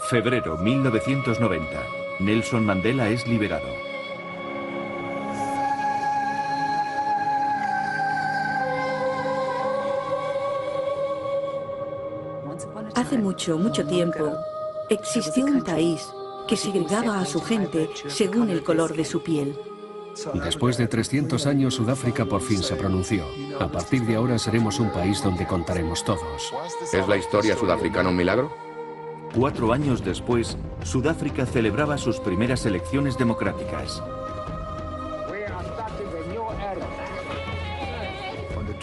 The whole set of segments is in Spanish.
Febrero 1990. Nelson Mandela es liberado. Hace mucho, mucho tiempo, existió un país que segregaba a su gente según el color de su piel. Después de 300 años, Sudáfrica por fin se pronunció. A partir de ahora seremos un país donde contaremos todos. ¿Es la historia sudafricana un milagro? 4 años después, Sudáfrica celebraba sus primeras elecciones democráticas.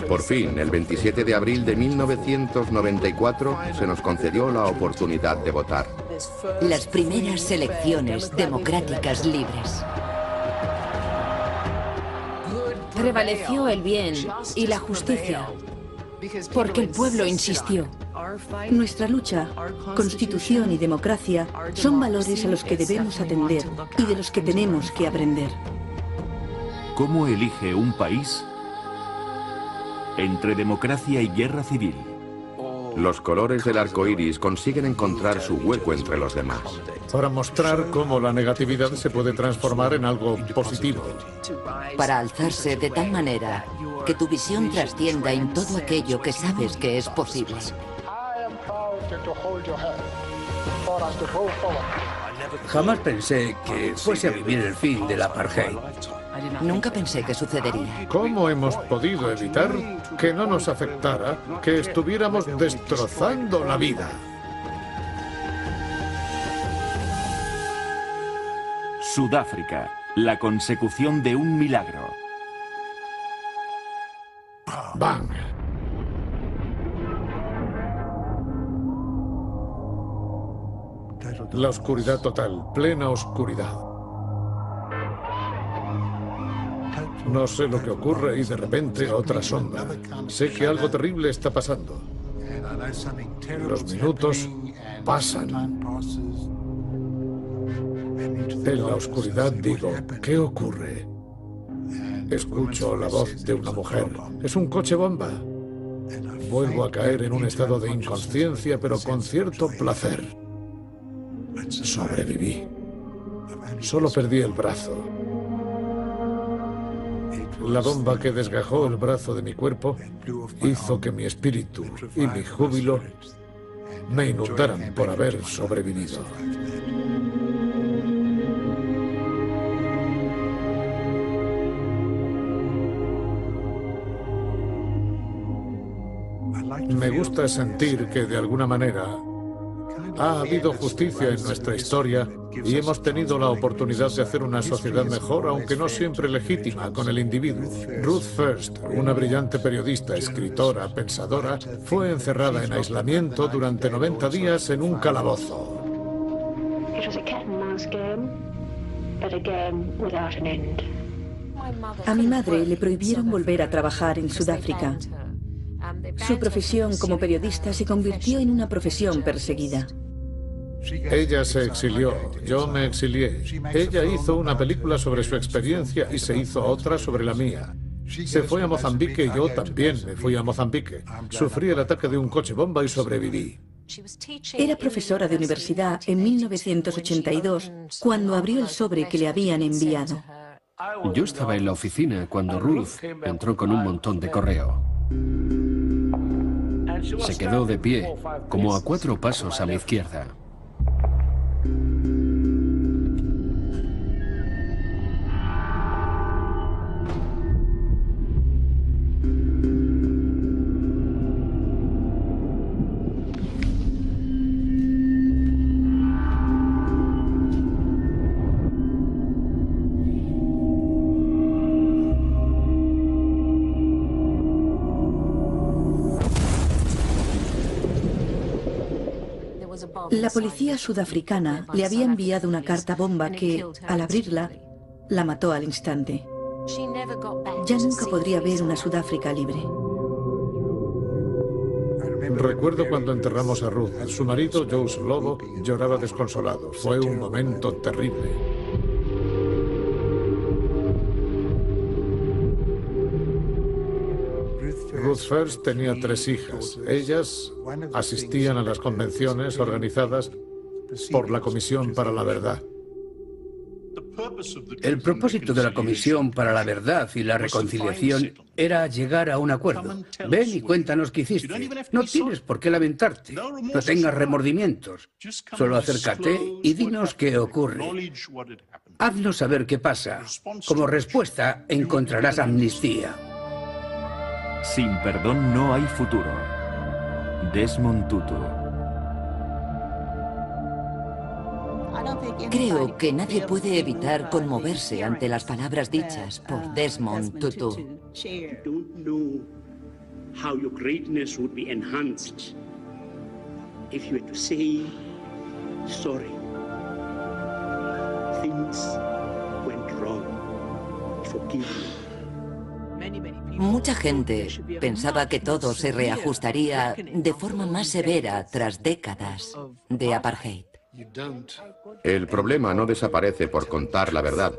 Por fin, el 27 de abril de 1994, se nos concedió la oportunidad de votar. Las primeras elecciones democráticas libres. Prevaleció el bien y la justicia, porque el pueblo insistió. Nuestra lucha, constitución y democracia son valores a los que debemos atender y de los que tenemos que aprender. ¿Cómo elige un país? Entre democracia y guerra civil. Los colores del arco iris consiguen encontrar su hueco entre los demás. Para mostrar cómo la negatividad se puede transformar en algo positivo. Para alzarse de tal manera que tu visión trascienda en todo aquello que sabes que es posible. Jamás pensé que fuese a vivir el fin del apartheid. Nunca pensé que sucedería. ¿Cómo hemos podido evitar que no nos afectara, que estuviéramos destrozando la vida? Sudáfrica, la consecución de un milagro. ¡Bang! La oscuridad total, plena oscuridad. No sé lo que ocurre y de repente otra sombra. Sé que algo terrible está pasando. Los minutos pasan. En la oscuridad digo, ¿qué ocurre? Escucho la voz de una mujer. Es un coche bomba. Vuelvo a caer en un estado de inconsciencia, pero con cierto placer. Sobreviví. Solo perdí el brazo. La bomba que desgajó el brazo de mi cuerpo hizo que mi espíritu y mi júbilo me inundaran por haber sobrevivido. Me gusta sentir que de alguna manera ha habido justicia en nuestra historia y hemos tenido la oportunidad de hacer una sociedad mejor, aunque no siempre legítima, con el individuo. Ruth First, una brillante periodista, escritora, pensadora, fue encerrada en aislamiento durante 90 días en un calabozo. A mi madre le prohibieron volver a trabajar en Sudáfrica. Su profesión como periodista se convirtió en una profesión perseguida. Ella se exilió, yo me exilié. Ella hizo una película sobre su experiencia y se hizo otra sobre la mía. Se fue a Mozambique y yo también me fui a Mozambique. Sufrí el ataque de un coche bomba y sobreviví. Era profesora de universidad en 1982 cuando abrió el sobre que le habían enviado. Yo estaba en la oficina cuando Ruth entró con un montón de correo. Se quedó de pie, como a 4 pasos a mi izquierda. La policía sudafricana le había enviado una carta bomba que, al abrirla, la mató al instante. Ya nunca podría ver una Sudáfrica libre. Recuerdo cuando enterramos a Ruth. Su marido, Joe Slovo, lloraba desconsolado. Fue un momento terrible. Ruth First tenía 3 hijas. Ellas asistían a las convenciones organizadas por la Comisión para la Verdad. El propósito de la Comisión para la Verdad y la Reconciliación era llegar a un acuerdo. Ven y cuéntanos qué hiciste. No tienes por qué lamentarte. No tengas remordimientos. Solo acércate y dinos qué ocurre. Haznos saber qué pasa. Como respuesta encontrarás amnistía. Sin perdón no hay futuro. Desmond Tutu. Creo que nadie puede evitar conmoverse ante las palabras dichas por Desmond Tutu. Don't know how your greatness would be enhanced if you were to say sorry. Things went wrong. Forgive me. Mucha gente pensaba que todo se reajustaría de forma más severa tras décadas de apartheid. El problema no desaparece por contar la verdad,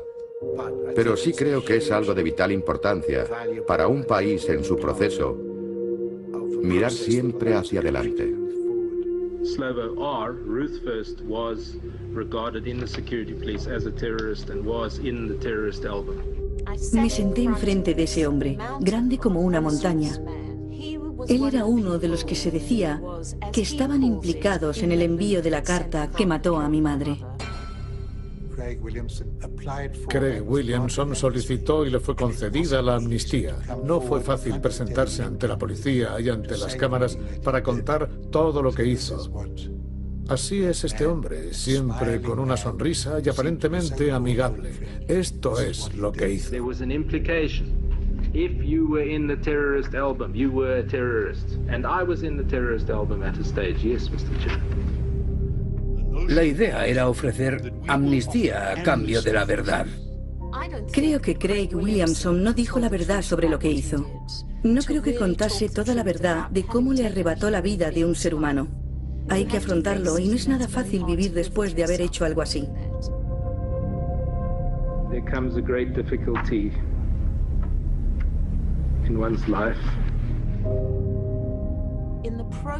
pero sí creo que es algo de vital importancia para un país en su proceso mirar siempre hacia adelante. Slovo R. Ruth First was regarded in the security police as a terrorist and was in the terrorist album. Me senté enfrente de ese hombre, grande como una montaña. Él era uno de los que se decía que estaban implicados en el envío de la carta que mató a mi madre. Craig Williamson solicitó y le fue concedida la amnistía. No fue fácil presentarse ante la policía y ante las cámaras para contar todo lo que hizo. Así es este hombre, siempre con una sonrisa y aparentemente amigable. Esto es lo que hizo. If you were in the terrorist album, you were a terrorist. And I was in the terrorist album at a stage. Yes, Mr. Chair. La idea era ofrecer amnistía a cambio de la verdad. Creo que Craig Williamson no dijo la verdad sobre lo que hizo. No creo que contase toda la verdad de cómo le arrebató la vida de un ser humano. Hay que afrontarlo y no es nada fácil vivir después de haber hecho algo así. There comes a great difficulty in one's life.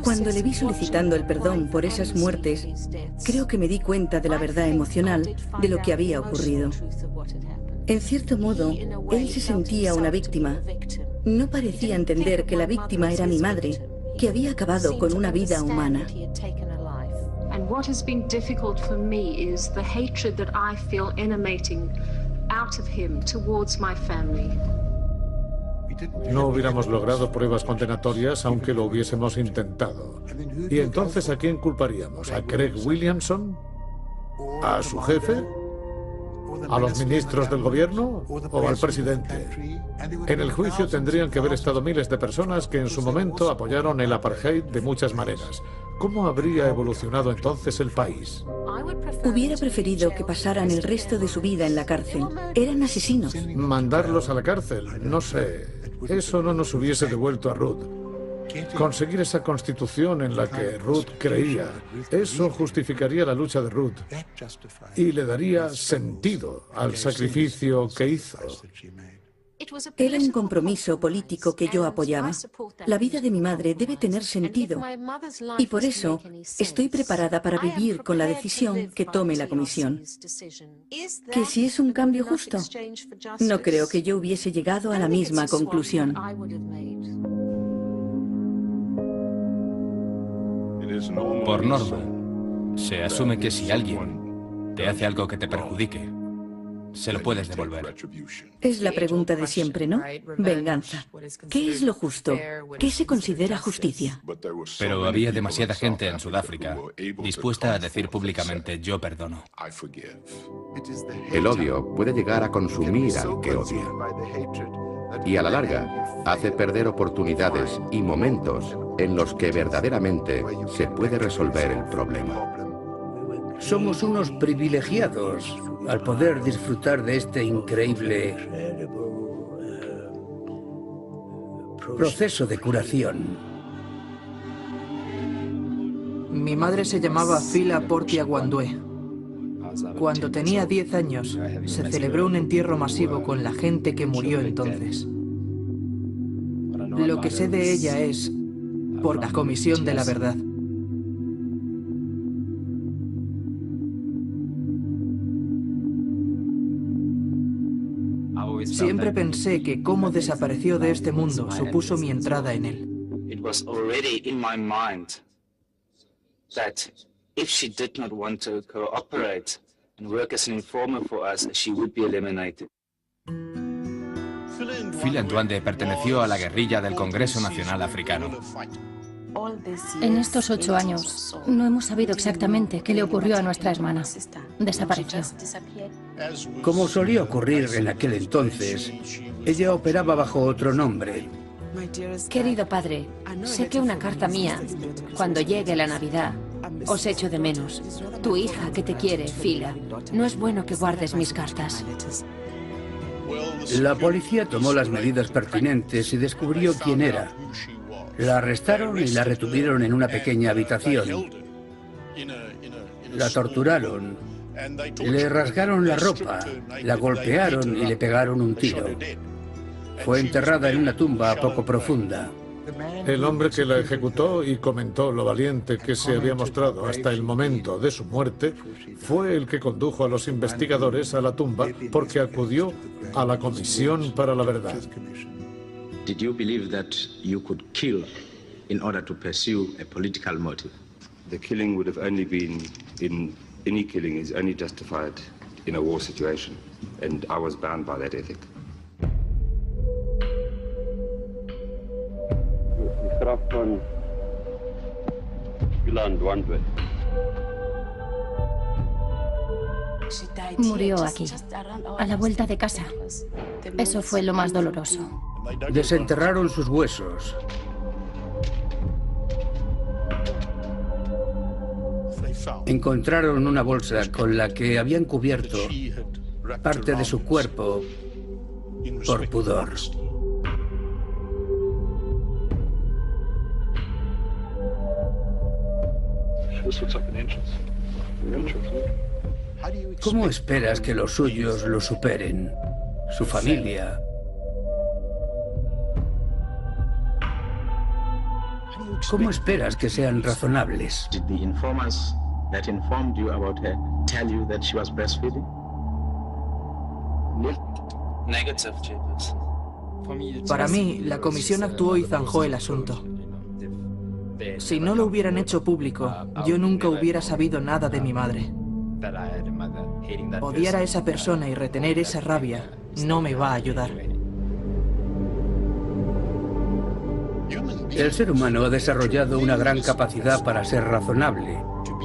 Cuando le vi solicitando el perdón por esas muertes, creo que me di cuenta de la verdad emocional de lo que había ocurrido. En cierto modo, él se sentía una víctima. No parecía entender que la víctima era mi madre, que había acabado con una vida humana. And what has been difficult for me is the hatred that I feel emanating out of him towards my family. No hubiéramos logrado pruebas condenatorias aunque lo hubiésemos intentado. ¿Y entonces a quién culparíamos? ¿A Craig Williamson? ¿A su jefe? ¿A los ministros del gobierno? ¿O al presidente? En el juicio tendrían que haber estado miles de personas que en su momento apoyaron el apartheid de muchas maneras. ¿Cómo habría evolucionado entonces el país? Hubiera preferido que pasaran el resto de su vida en la cárcel. Eran asesinos. Mandarlos a la cárcel, no sé. Eso no nos hubiese devuelto a Ruth. Conseguir esa constitución en la que Ruth creía, eso justificaría la lucha de Ruth y le daría sentido al sacrificio que hizo. Era un compromiso político que yo apoyaba. La vida de mi madre debe tener sentido y por eso estoy preparada para vivir con la decisión que tome la comisión. ¿Que si es un cambio justo? No creo que yo hubiese llegado a la misma conclusión. Por norma, se asume que si alguien te hace algo que te perjudique, se lo puedes devolver. Es la pregunta de siempre, ¿no? Venganza. ¿Qué es lo justo? ¿Qué se considera justicia? Pero había demasiada gente en Sudáfrica dispuesta a decir públicamente yo perdono. El odio puede llegar a consumir al que odia. Y a la larga, hace perder oportunidades y momentos en los que verdaderamente se puede resolver el problema. Somos unos privilegiados al poder disfrutar de este increíble proceso de curación. Mi madre se llamaba Phila Portia Gwandue. Cuando tenía 10 años, se celebró un entierro masivo con la gente que murió entonces. Lo que sé de ella es por la Comisión de la Verdad. Siempre pensé que cómo desapareció de este mundo supuso mi entrada en él. It was already in my mind that if she did not want to cooperate and work as an informer for us, she would be eliminated. Phila Ndwande perteneció a la guerrilla del Congreso Nacional Africano. En estos 8 años no hemos sabido exactamente qué le ocurrió a nuestra hermana. Desapareció. Como solía ocurrir en aquel entonces, ella operaba bajo otro nombre. Querido padre, sé que una carta mía, cuando llegue la Navidad, os echo de menos. Tu hija que te quiere, Phila, no es bueno que guardes mis cartas. La policía tomó las medidas pertinentes y descubrió quién era. La arrestaron y la retuvieron en una pequeña habitación. La torturaron, le rasgaron la ropa, la golpearon y le pegaron un tiro. Fue enterrada en una tumba poco profunda. El hombre que la ejecutó y comentó lo valiente que se había mostrado hasta el momento de su muerte fue el que condujo a los investigadores a la tumba porque acudió a la Comisión para la Verdad. Did you believe that you could kill in order to pursue a political motive? The killing would have only been any killing is only justified in a war situation, and I was bound by that ethic. Murió aquí, a la vuelta de casa. Eso fue lo más doloroso. Desenterraron sus huesos. Encontraron una bolsa con la que habían cubierto parte de su cuerpo por pudor. ¿Cómo esperas que los suyos lo superen? Su familia. ¿Cómo esperas que sean razonables? Did the informers that informed you about her tell you that she was breastfeeding? Negative, Jacobs. Para mí, la comisión actuó y zanjó el asunto. Si no lo hubieran hecho público, yo nunca hubiera sabido nada de mi madre. Odiar a esa persona y retener esa rabia no me va a ayudar. El ser humano ha desarrollado una gran capacidad para ser razonable,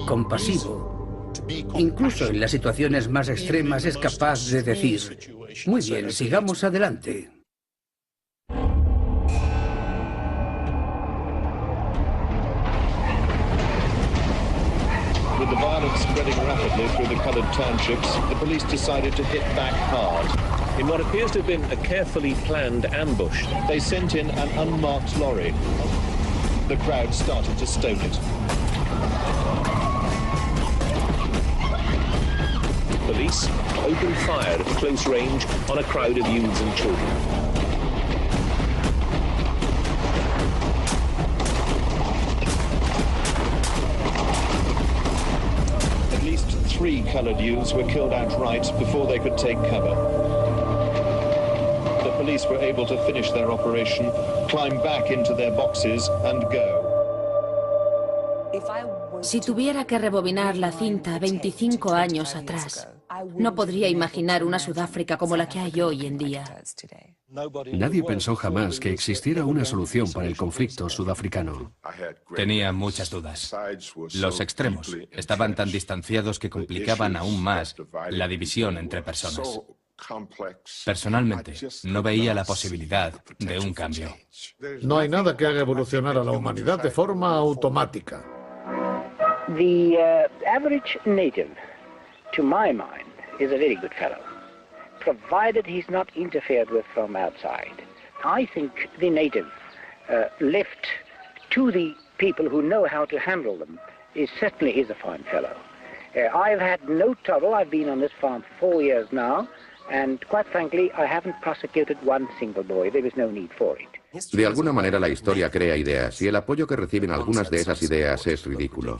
compasivo. Incluso en las situaciones más extremas es capaz de decir, muy bien, sigamos adelante. With the violence spreading rapidly through the coloured townships, the police decided to hit back hard. In what appears to have been a carefully planned ambush, they sent in an unmarked lorry. The crowd started to stone it. Police opened fire at close range on a crowd of youths and children. At least 3 coloured youths were killed outright before they could take cover. The police were able to finish their operation, climb back into their boxes and go. Si tuviera que rebobinar la cinta 25 años atrás, no podría imaginar una Sudáfrica como la que hay hoy en día. Nadie pensó jamás que existiera una solución para el conflicto sudafricano. Tenía muchas dudas. Los extremos estaban tan distanciados que complicaban aún más la división entre personas. Personalmente, no veía la posibilidad de un cambio. No hay nada que haga evolucionar a la humanidad de forma automática. The average native, to my mind, is a very good fellow, provided he's not interfered with from outside. I think the native left to the people who know how to handle them certainly is a fine fellow. I've had no trouble. I've been on this farm for 4 years now, and quite frankly, I haven't prosecuted one single boy. There was no need for it. De alguna manera la historia crea ideas y el apoyo que reciben algunas de esas ideas es ridículo.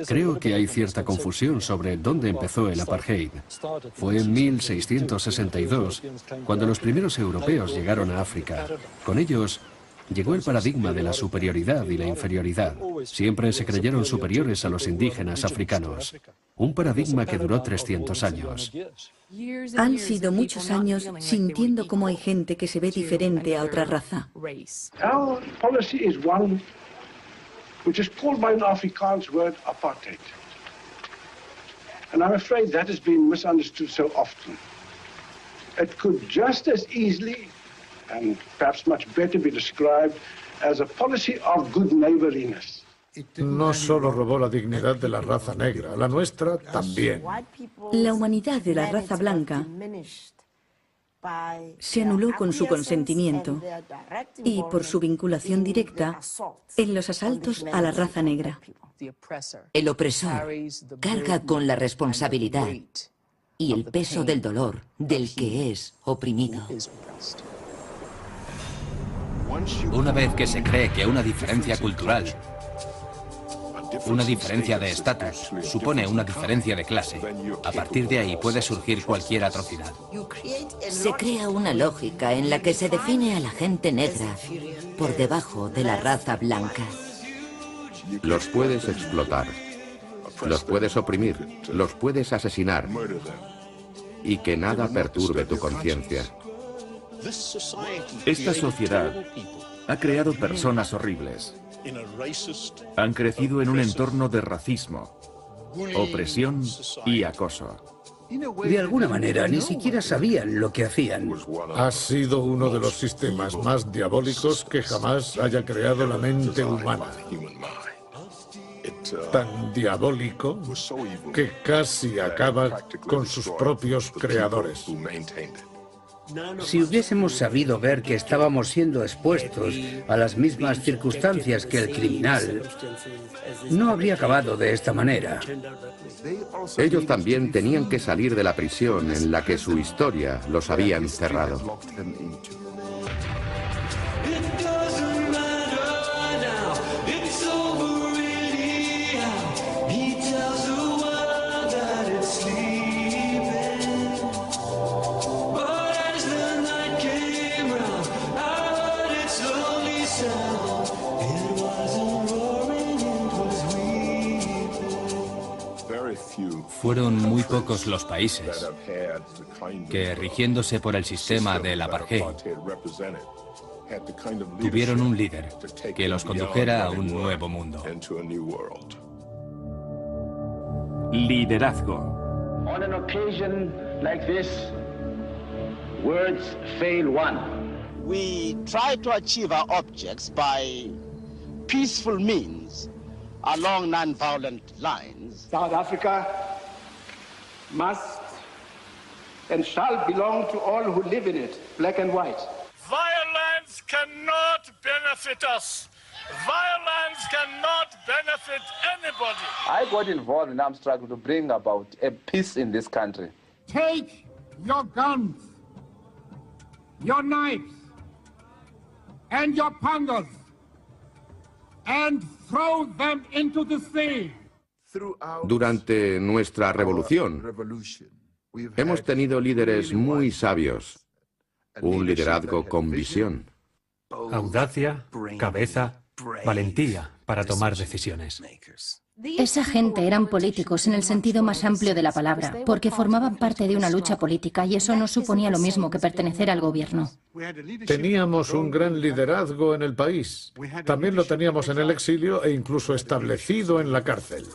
Creo que hay cierta confusión sobre dónde empezó el apartheid. Fue en 1662, cuando los primeros europeos llegaron a África. Con ellos llegó el paradigma de la superioridad y la inferioridad. Siempre se creyeron superiores a los indígenas africanos. Un paradigma que duró 300 años. Han sido muchos años sintiendo cómo hay gente que se ve diferente a otra raza. Our policy is one which is called by an Afrikaans word apartheid. And I'm afraid that has been misunderstood so often. It could just as easily and perhaps much better be described as a policy of good neighborliness. No solo robó la dignidad de la raza negra, la nuestra también. La humanidad de la raza blanca se anuló con su consentimiento y por su vinculación directa en los asaltos a la raza negra. El opresor carga con la responsabilidad y el peso del dolor del que es oprimido. Una vez que se cree que una diferencia cultural, una diferencia de estatus, supone una diferencia de clase, a partir de ahí puede surgir cualquier atrocidad. Se crea una lógica en la que se define a la gente negra por debajo de la raza blanca. Los puedes explotar, los puedes oprimir, los puedes asesinar y que nada perturbe tu conciencia. Esta sociedad ha creado personas horribles. Han crecido en un entorno de racismo, opresión y acoso. De alguna manera, ni siquiera sabían lo que hacían. Ha sido uno de los sistemas más diabólicos que jamás haya creado la mente humana. Tan diabólico que casi acaba con sus propios creadores. Si hubiésemos sabido ver que estábamos siendo expuestos a las mismas circunstancias que el criminal, no habría acabado de esta manera. Ellos también tenían que salir de la prisión en la que su historia los había encerrado. Fueron muy pocos los países que, rigiéndose por el sistema del apartheid, tuvieron un líder que los condujera a un nuevo mundo. Liderazgo. On an occasion like this, words fail one. We try to achieve our objects by peaceful means along non-violent lines. South Africa must and shall belong to all who live in it, black and white. Violence cannot benefit us. Violence cannot benefit anybody. I got involved in armed struggle to bring about a peace in this country. Take your guns, your knives, and your pangas, and throw them into the sea. Durante nuestra revolución, hemos tenido líderes muy sabios, un liderazgo con visión. Audacia, cabeza, valentía para tomar decisiones. Esa gente eran políticos en el sentido más amplio de la palabra, porque formaban parte de una lucha política y eso no suponía lo mismo que pertenecer al gobierno. Teníamos un gran liderazgo en el país. También lo teníamos en el exilio e incluso establecido en la cárcel.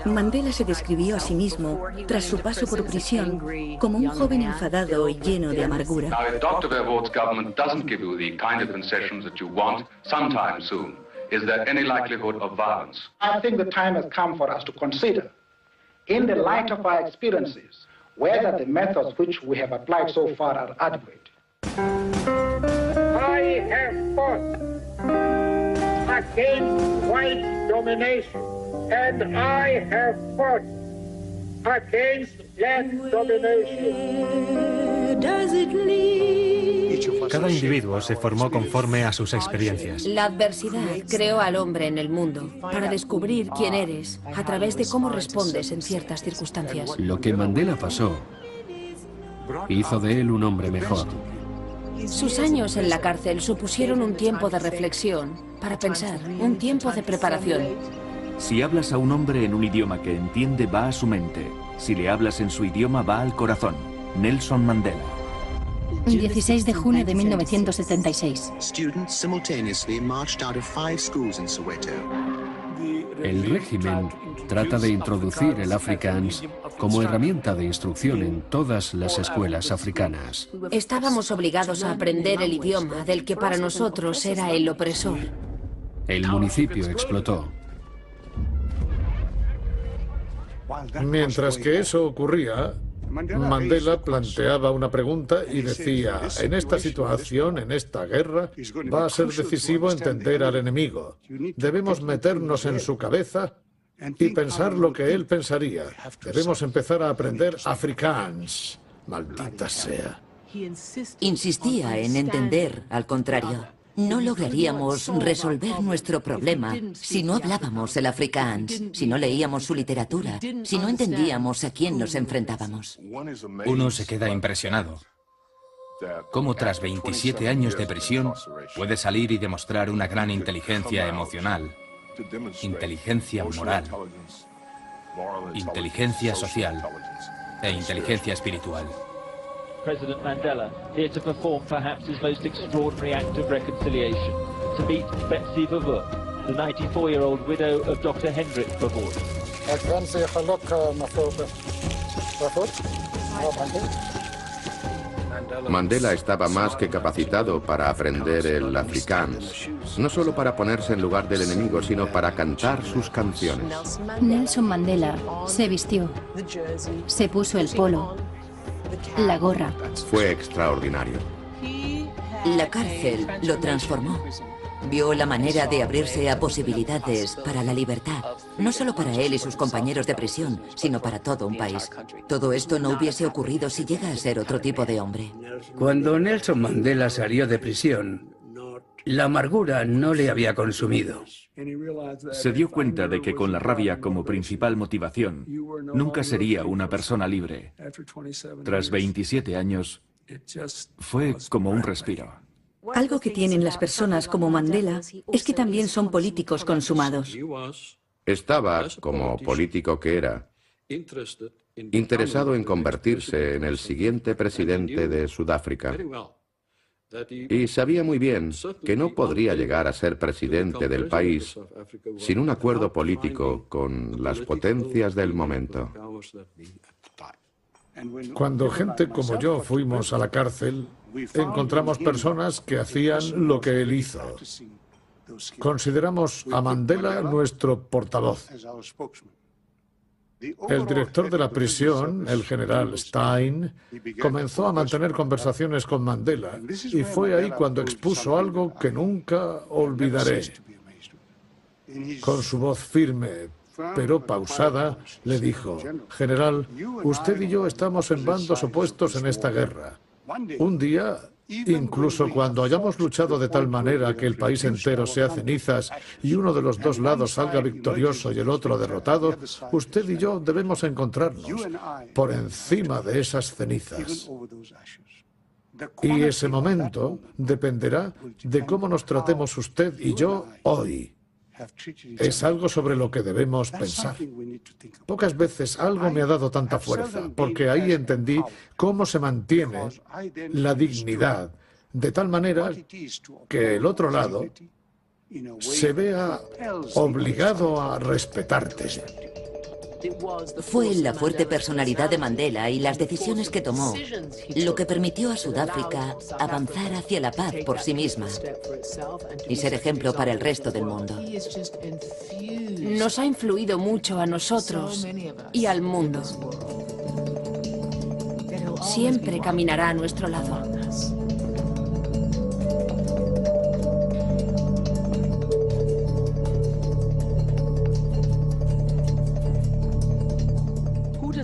Mandela se describió a sí mismo, tras su paso por prisión, como un joven enfadado y lleno de amargura. Now, if Dr. Verwoerd's government doesn't give you the kind of concessions that you want sometime soon, is there any likelihood of violence? I think the time has come for us to consider, in the light of our experiences, whether the methods which we have applied so far are adequate. I have fought against white domination, and I have fought against Cada individuo se formó conforme a sus experiencias. La adversidad creó al hombre en el mundo para descubrir quién eres a través de cómo respondes en ciertas circunstancias. Lo que Mandela pasó hizo de él un hombre mejor. Sus años en la cárcel supusieron un tiempo de reflexión, para pensar, un tiempo de preparación. Si hablas a un hombre en un idioma que entiende, va a su mente. Si le hablas en su idioma, va al corazón. Nelson Mandela. 16 de junio de 1976. El régimen trata de introducir el Afrikaans como herramienta de instrucción en todas las escuelas africanas. Estábamos obligados a aprender el idioma del que para nosotros era el opresor. El municipio explotó. Mientras que eso ocurría, Mandela planteaba una pregunta y decía, en esta situación, en esta guerra, va a ser decisivo entender al enemigo. Debemos meternos en su cabeza y pensar lo que él pensaría. Debemos empezar a aprender Afrikaans. Maldita sea. Insistía en entender, al contrario. No lograríamos resolver nuestro problema si no hablábamos el Afrikaans, si no leíamos su literatura, si no entendíamos a quién nos enfrentábamos. Uno se queda impresionado. Cómo tras 27 años de prisión puede salir y demostrar una gran inteligencia emocional, inteligencia moral, inteligencia social e inteligencia espiritual. President Mandela, here to perform perhaps his most extraordinary act of reconciliation, to meet Betsy Verwoerd, the 94-year-old widow of Dr. Hendrik Verwoerd. Mandela estaba más que capacitado para aprender el Afrikaans, no solo para ponerse en lugar del enemigo, sino para cantar sus canciones. Nelson Mandela se vistió, se puso el polo, la gorra. Fue extraordinario. La cárcel lo transformó. Vio la manera de abrirse a posibilidades para la libertad, no solo para él y sus compañeros de prisión, sino para todo un país. Todo esto no hubiese ocurrido si llega a ser otro tipo de hombre. Cuando Nelson Mandela salió de prisión, la amargura no le había consumido. Se dio cuenta de que con la rabia como principal motivación, nunca sería una persona libre. Tras 27 años, fue como un respiro. Algo que tienen las personas como Mandela es que también son políticos consumados. Estaba, como político que era, interesado en convertirse en el siguiente presidente de Sudáfrica. Y sabía muy bien que no podría llegar a ser presidente del país sin un acuerdo político con las potencias del momento. Cuando gente como yo fuimos a la cárcel, encontramos personas que hacían lo que él hizo. Consideramos a Mandela nuestro portavoz. El director de la prisión, el general Stein, comenzó a mantener conversaciones con Mandela y fue ahí cuando expuso algo que nunca olvidaré. Con su voz firme, pero pausada, le dijo, «General, usted y yo estamos en bandos opuestos en esta guerra. Un día, incluso cuando hayamos luchado de tal manera que el país entero sea cenizas y uno de los dos lados salga victorioso y el otro derrotado, usted y yo debemos encontrarnos por encima de esas cenizas. Y ese momento dependerá de cómo nos tratemos usted y yo hoy. Es algo sobre lo que debemos pensar. Pocas veces algo me ha dado tanta fuerza, porque ahí entendí cómo se mantiene la dignidad, de tal manera que el otro lado se vea obligado a respetarte. Fue la fuerte personalidad de Mandela y las decisiones que tomó lo que permitió a Sudáfrica avanzar hacia la paz por sí misma y ser ejemplo para el resto del mundo. Nos ha influido mucho a nosotros y al mundo. Siempre caminará a nuestro lado.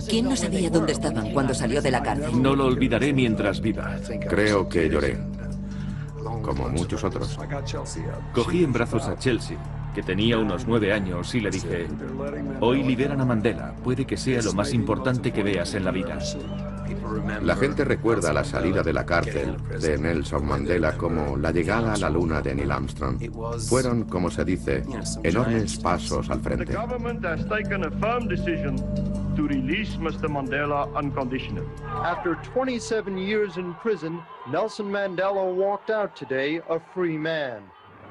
¿Quién no sabía dónde estaban cuando salió de la cárcel? No lo olvidaré mientras viva. Creo que lloré, como muchos otros. Cogí en brazos a Chelsea, que tenía unos 9 años, y le dije: hoy liberan a Mandela, puede que sea lo más importante que veas en la vida. La gente recuerda la salida de la cárcel de Nelson Mandela como la llegada a la luna de Neil Armstrong. Fueron, como se dice, enormes pasos al frente. To release Mr. Mandela unconditionally. After 27 years in prison, Nelson Mandela walked out today a free man.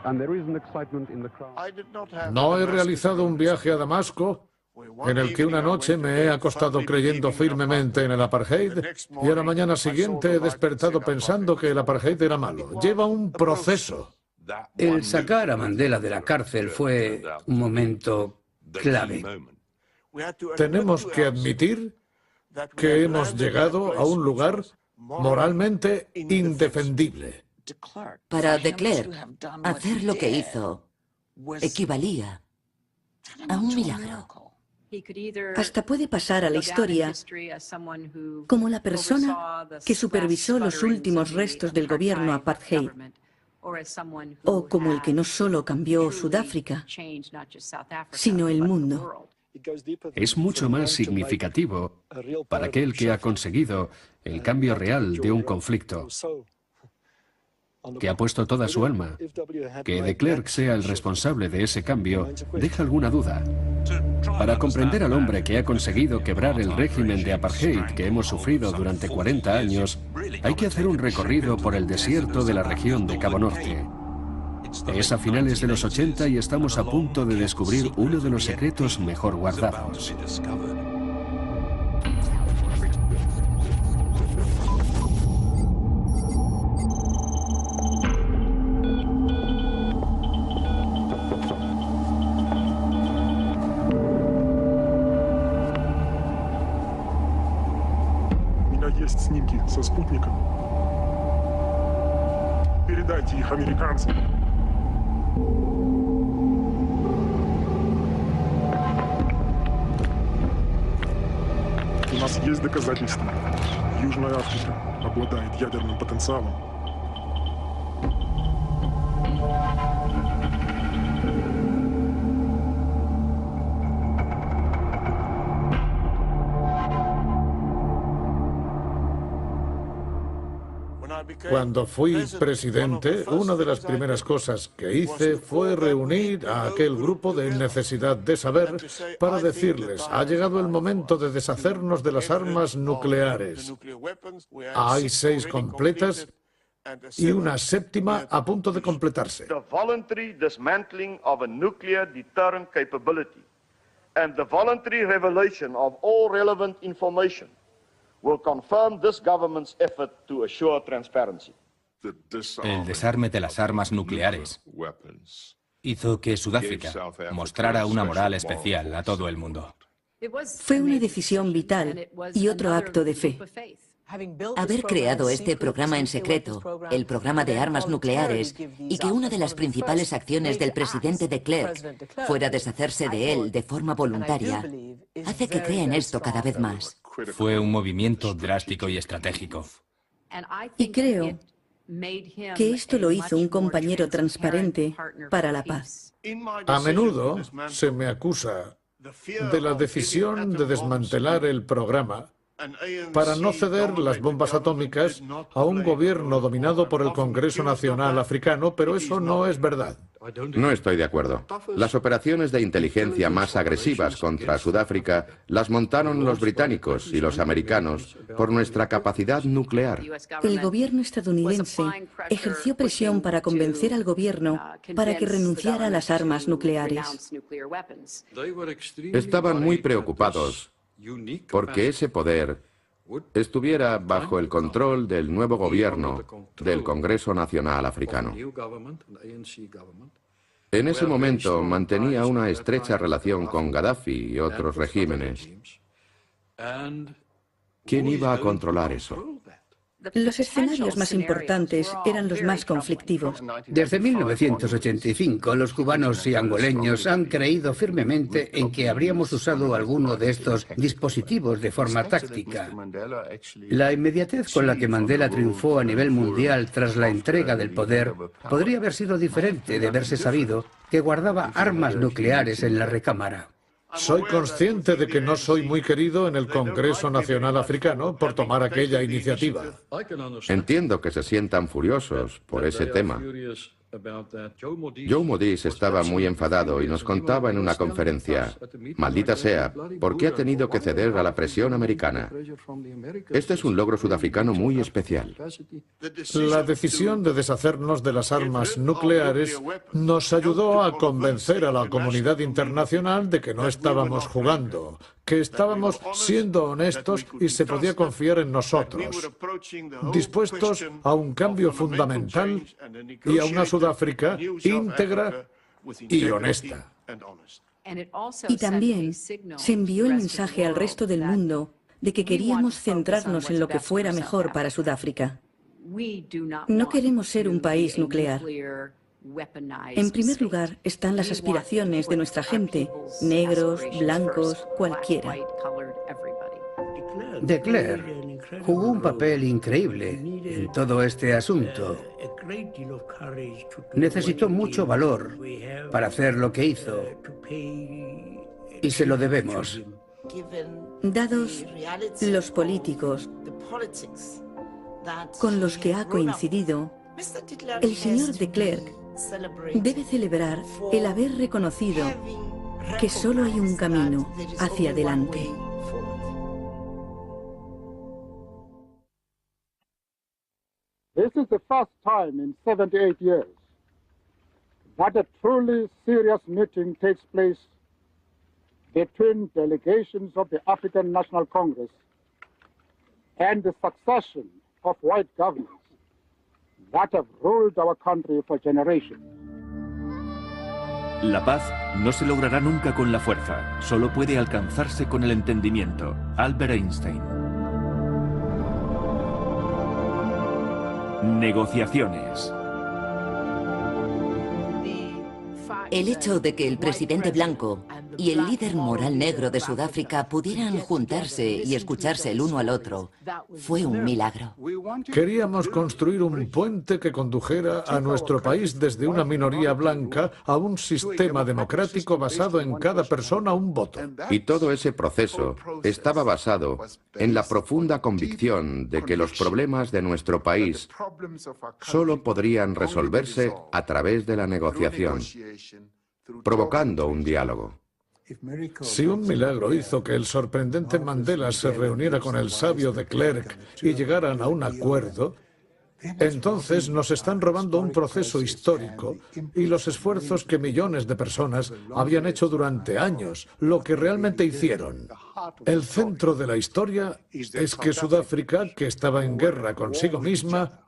And there is an excitement in the crowd. No he realizado un viaje a Damasco en el que una noche me he acostado creyendo firmemente en el apartheid y a la mañana siguiente he despertado pensando que el apartheid era malo. Lleva un proceso. El sacar a Mandela de la cárcel fue un momento clave. Tenemos que admitir que hemos llegado a un lugar moralmente indefendible. Para de Klerk, hacer lo que hizo equivalía a un milagro. Hasta puede pasar a la historia como la persona que supervisó los últimos restos del gobierno apartheid, o como el que no solo cambió Sudáfrica, sino el mundo. Es mucho más significativo para aquel que ha conseguido el cambio real de un conflicto, que ha puesto toda su alma. Que de Klerk sea el responsable de ese cambio deja alguna duda. Para comprender al hombre que ha conseguido quebrar el régimen de apartheid que hemos sufrido durante 40 años, hay que hacer un recorrido por el desierto de la región de Cabo Norte. Es a finales de los 80 y estamos a punto de descubrir uno de los secretos mejor guardados. Есть снимки со спутника. Передайте их американцам. У нас есть доказательства. Южная Африка обладает ядерным потенциалом. Cuando fui presidente, una de las primeras cosas que hice fue reunir a aquel grupo de necesidad de saber para decirles: ha llegado el momento de deshacernos de las armas nucleares. Hay 6 completas y una 7ª a punto de completarse. The voluntary dismantling of a nuclear deterrent capability and the voluntary revelation of all relevant information will confirm this government's effort to assure transparency. El desarme de las armas nucleares hizo que Sudáfrica mostrara una moral especial a todo el mundo. Fue una decisión vital y otro acto de fe. Haber creado este programa en secreto, el programa de armas nucleares, y que una de las principales acciones del presidente de Klerk fuera deshacerse de él de forma voluntaria, hace que crea en esto cada vez más. Fue un movimiento drástico y estratégico. Y creo que esto lo hizo un compañero transparente para la paz. A menudo se me acusa de la decisión de desmantelar el programa para no ceder las bombas atómicas a un gobierno dominado por el Congreso Nacional Africano, pero eso no es verdad. No estoy de acuerdo. Las operaciones de inteligencia más agresivas contra Sudáfrica las montaron los británicos y los americanos por nuestra capacidad nuclear. El gobierno estadounidense ejerció presión para convencer al gobierno para que renunciara a las armas nucleares. Estaban muy preocupados porque ese poder estuviera bajo el control del nuevo gobierno del Congreso Nacional Africano. En ese momento mantenía una estrecha relación con Gaddafi y otros regímenes. ¿Quién iba a controlar eso? Los escenarios más importantes eran los más conflictivos. Desde 1985, los cubanos y angoleños han creído firmemente en que habríamos usado alguno de estos dispositivos de forma táctica. La inmediatez con la que Mandela triunfó a nivel mundial tras la entrega del poder podría haber sido diferente de haberse sabido que guardaba armas nucleares en la recámara. Soy consciente de que no soy muy querido en el Congreso Nacional Africano por tomar aquella iniciativa. Entiendo que se sientan furiosos por ese tema. Joe Modise estaba muy enfadado y nos contaba en una conferencia: maldita sea, ¿por qué ha tenido que ceder a la presión americana? Este es un logro sudafricano muy especial. La decisión de deshacernos de las armas nucleares nos ayudó a convencer a la comunidad internacional de que no estábamos jugando, que estábamos siendo honestos y se podía confiar en nosotros, dispuestos a un cambio fundamental y a una Sudáfrica íntegra y honesta. Y también se envió el mensaje al resto del mundo de que queríamos centrarnos en lo que fuera mejor para Sudáfrica. No queremos ser un país nuclear. En primer lugar están las aspiraciones de nuestra gente, negros, blancos, cualquiera. De Klerk jugó un papel increíble en todo este asunto. Necesitó mucho valor para hacer lo que hizo y se lo debemos. Dados los políticos con los que ha coincidido, el señor de Klerk debe celebrar el haber reconocido que solo hay un camino hacia adelante. This is the first time in 78 years that a truly serious meeting takes place between delegations of the African National Congress and the succession of white governments that have ruled our country for generations. La paz no se logrará nunca con la fuerza, solo puede alcanzarse con el entendimiento. Albert Einstein. Negociaciones. El hecho de que el presidente blanco y el líder moral negro de Sudáfrica pudieran juntarse y escucharse el uno al otro fue un milagro. Queríamos construir un puente que condujera a nuestro país desde una minoría blanca a un sistema democrático basado en cada persona un voto. Y todo ese proceso estaba basado en la profunda convicción de que los problemas de nuestro país solo podrían resolverse a través de la negociación, provocando un diálogo. Si un milagro hizo que el sorprendente Mandela se reuniera con el sabio de Klerk y llegaran a un acuerdo, entonces nos están robando un proceso histórico y los esfuerzos que millones de personas habían hecho durante años, lo que realmente hicieron. El centro de la historia es que Sudáfrica, que estaba en guerra consigo misma,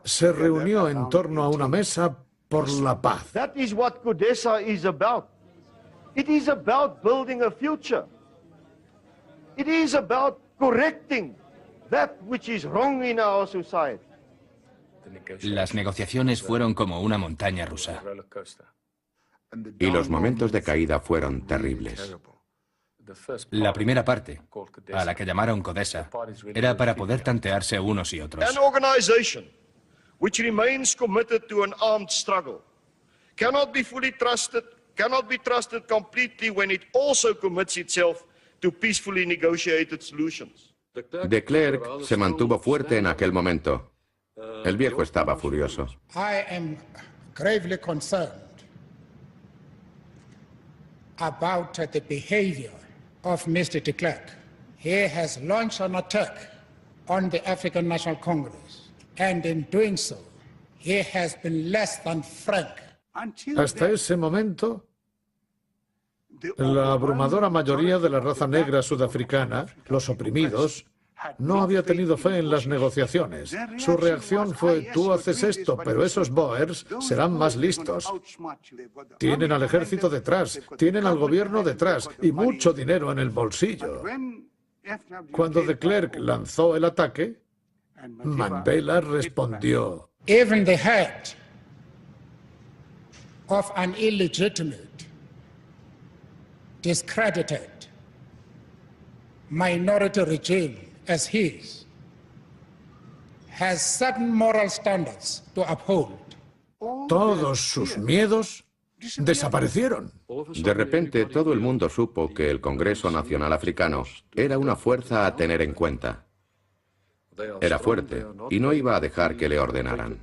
se reunió en torno a una mesa por la paz. That is what CODESA is about. It is about building a future. It is about correcting that which is wrong in our society. Las negociaciones fueron como una montaña rusa. Y los momentos de caída fueron terribles. La primera parte, a la que llamaron CODESA, era para poder tantearse unos y otros. An organization which remains committed to an armed struggle cannot be trusted completely when it also commits itself to peacefully negotiated solutions. De Klerk se mantuvo fuerte en aquel momento. El viejo estaba furioso. I am gravely concerned about the behavior of Mr. de Klerk. He has launched an attack on the African National Congress, and in doing so, he has been less than frank. Hasta ese momento, la abrumadora mayoría de la raza negra sudafricana, los oprimidos, no había tenido fe en las negociaciones. Su reacción fue: tú haces esto, pero esos Boers serán más listos. Tienen al ejército detrás, tienen al gobierno detrás y mucho dinero en el bolsillo. Cuando de Klerk lanzó el ataque, Mandela respondió: Even the head of an illegitimate, discredited minority regime as his has certain moral standards to uphold. Todos sus miedos desaparecieron. De repente, todo el mundo supo que el Congreso Nacional Africano era una fuerza a tener en cuenta. Era fuerte y no iba a dejar que le ordenaran.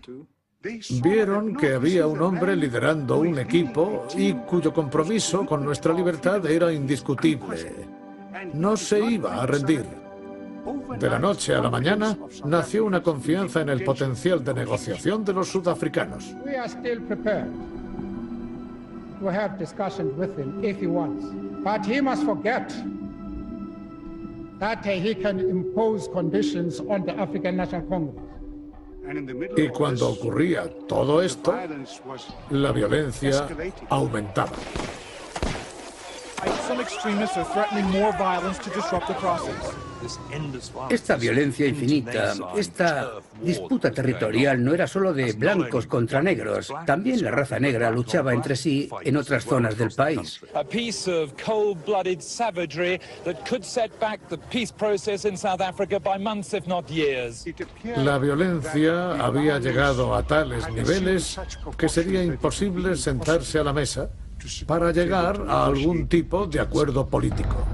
Vieron que había un hombre liderando un equipo y cuyo compromiso con nuestra libertad era indiscutible. No se iba a rendir. De la noche a la mañana nació una confianza en el potencial de negociación de los sudafricanos. We are still prepared to have discussions with him if he wants, but he must forget that he can impose conditions on the African National Congress. Y cuando ocurría todo esto, la violencia aumentaba. Esta violencia infinita, esta disputa territorial no era solo de blancos contra negros. También la raza negra luchaba entre sí en otras zonas del país. La violencia había llegado a tales niveles que sería imposible sentarse a la mesa para llegar a algún tipo de acuerdo político.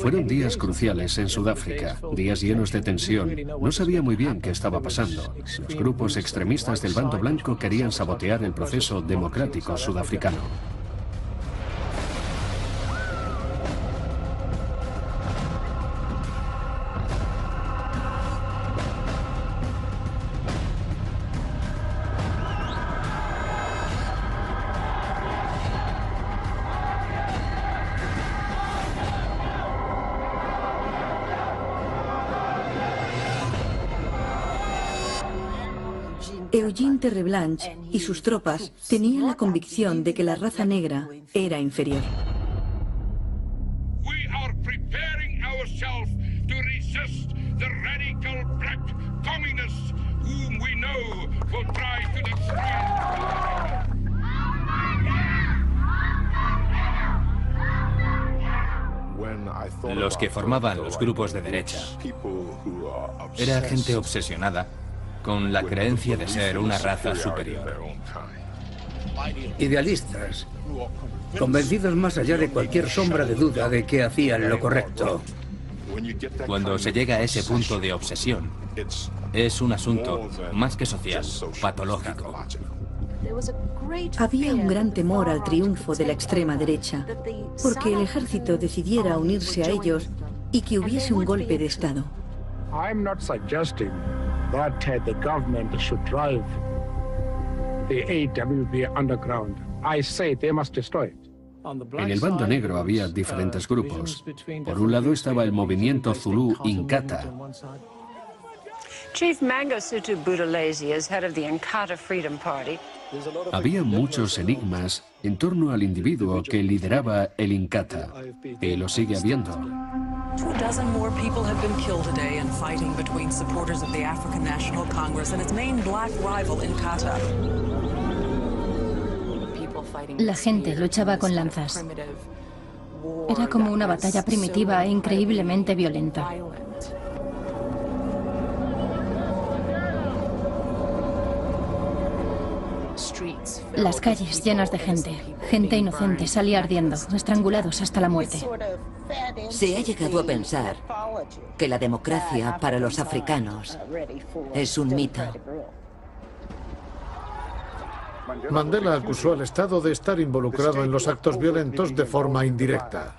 Fueron días cruciales en Sudáfrica, días llenos de tensión. No sabía muy bien qué estaba pasando. Los grupos extremistas del bando blanco querían sabotear el proceso democrático sudafricano. Eugene Terreblanche y sus tropas tenían la convicción de que la raza negra era inferior. Los que formaban los grupos de derecha era gente obsesionada con la creencia de ser una raza superior. Idealistas, convencidos más allá de cualquier sombra de duda de que hacían lo correcto. Cuando se llega a ese punto de obsesión, es un asunto más que social, patológico. Había un gran temor al triunfo de la extrema derecha, porque el ejército decidiera unirse a ellos y que hubiese un golpe de Estado. I'm not suggesting that the government should drive the AWB underground. I say they must destroy it. En el bando negro había diferentes grupos. Por un lado estaba el movimiento Zulu Inkatha. Chief Mangosuthu Buthelezi is head of the Inkatha Freedom Party. Había muchos enigmas en torno al individuo que lideraba el Inkatha, y lo sigue habiendo. 24 more people have been killed today in fighting between supporters of the African National Congress and its main black rival, Inkatha. La gente luchaba con lanzas. Era como una batalla primitiva e increíblemente violenta. Las calles llenas de gente. Gente inocente salía ardiendo, estrangulados hasta la muerte. Se ha llegado a pensar que la democracia para los africanos es un mito. Mandela acusó al Estado de estar involucrado en los actos violentos de forma indirecta.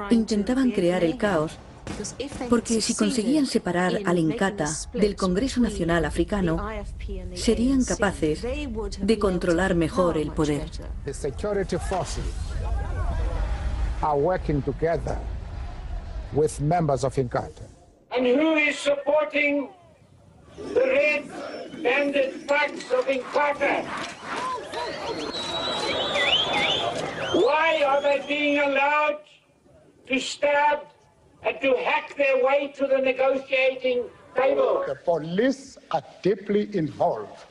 Intentaban crear el caos Porque si conseguían separar al Inkatha del Congreso Nacional Africano, serían capaces de controlar mejor el poder. The security forces are working together with members of Inkatha. And who is supporting the red-banded thugs of Inkatha? Why are they being allowed to stab and to hack their way to the negotiating table? The police are deeply involved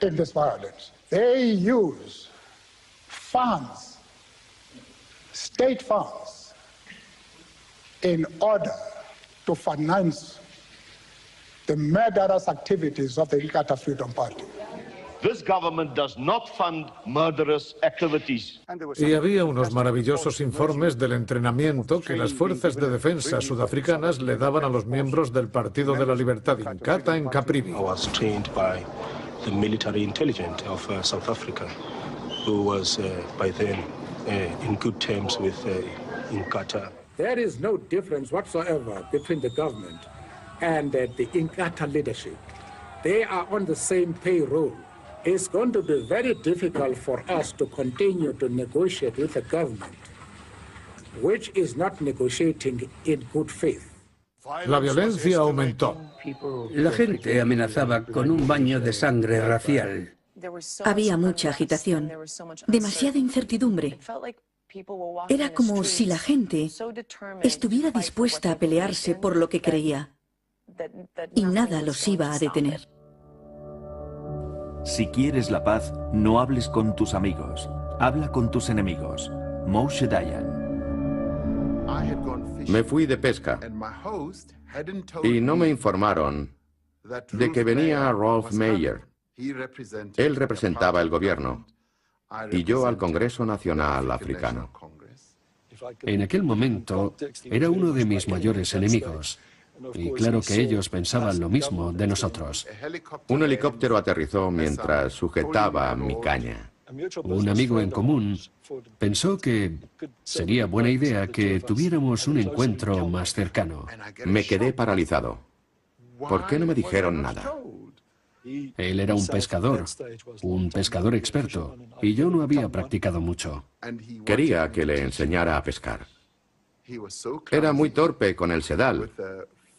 in this violence. They use funds, state funds, in order to finance the murderous activities of the Inkatha Freedom Party. This government does not fund murderous activities. Y había unos maravillosos informes del entrenamiento que las fuerzas de defensa sudafricanas le daban a los miembros del Partido de la Libertad Inkatha en Caprivi. I was trained by the military intelligence of South Africa, who was by then in good terms with Inkatha. There is no difference whatsoever between the government and the Inkatha leadership. They are on the same payroll. It's going to be very difficult for us to continue to negotiate with a government which is not negotiating in good faith. La violencia aumentó. La gente amenazaba con un baño de sangre racial. Había mucha agitación, demasiada incertidumbre. Era como si la gente estuviera dispuesta a pelearse por lo que creía, y nada los iba a detener. Si quieres la paz, no hables con tus amigos, habla con tus enemigos. Moshe Dayan. Me fui de pesca y no me informaron de que venía Rolf Meyer. Él representaba el gobierno y yo al Congreso Nacional Africano. En aquel momento era uno de mis mayores enemigos. Y claro que ellos pensaban lo mismo de nosotros. Un helicóptero aterrizó mientras sujetaba mi caña. Un amigo en común pensó que sería buena idea que tuviéramos un encuentro más cercano. Me quedé paralizado. ¿Por qué no me dijeron nada? Él era un pescador experto, y yo no había practicado mucho. Quería que le enseñara a pescar. Era muy torpe con el sedal.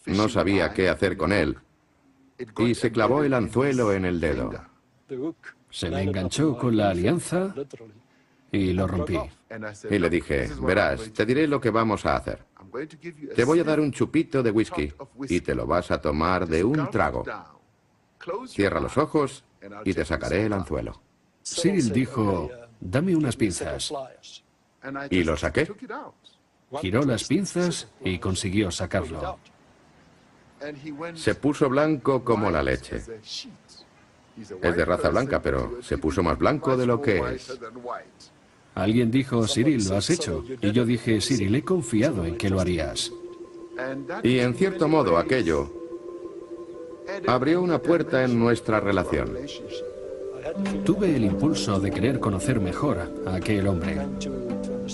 No sabía qué hacer con él. Y se clavó el anzuelo en el dedo. Se me enganchó con la alianza y lo rompí. Y le dije, verás, te diré lo que vamos a hacer. Te voy a dar un chupito de whisky y te lo vas a tomar de un trago. Cierra los ojos y te sacaré el anzuelo. Cyril dijo, dame unas pinzas. Y lo saqué. Giró las pinzas y consiguió sacarlo. Se puso blanco como la leche. Es de raza blanca, pero se puso más blanco de lo que es. Alguien dijo, Cyril, lo has hecho. Y yo dije, Cyril, he confiado en que lo harías. Y en cierto modo aquello abrió una puerta en nuestra relación. Tuve el impulso de querer conocer mejor a aquel hombre.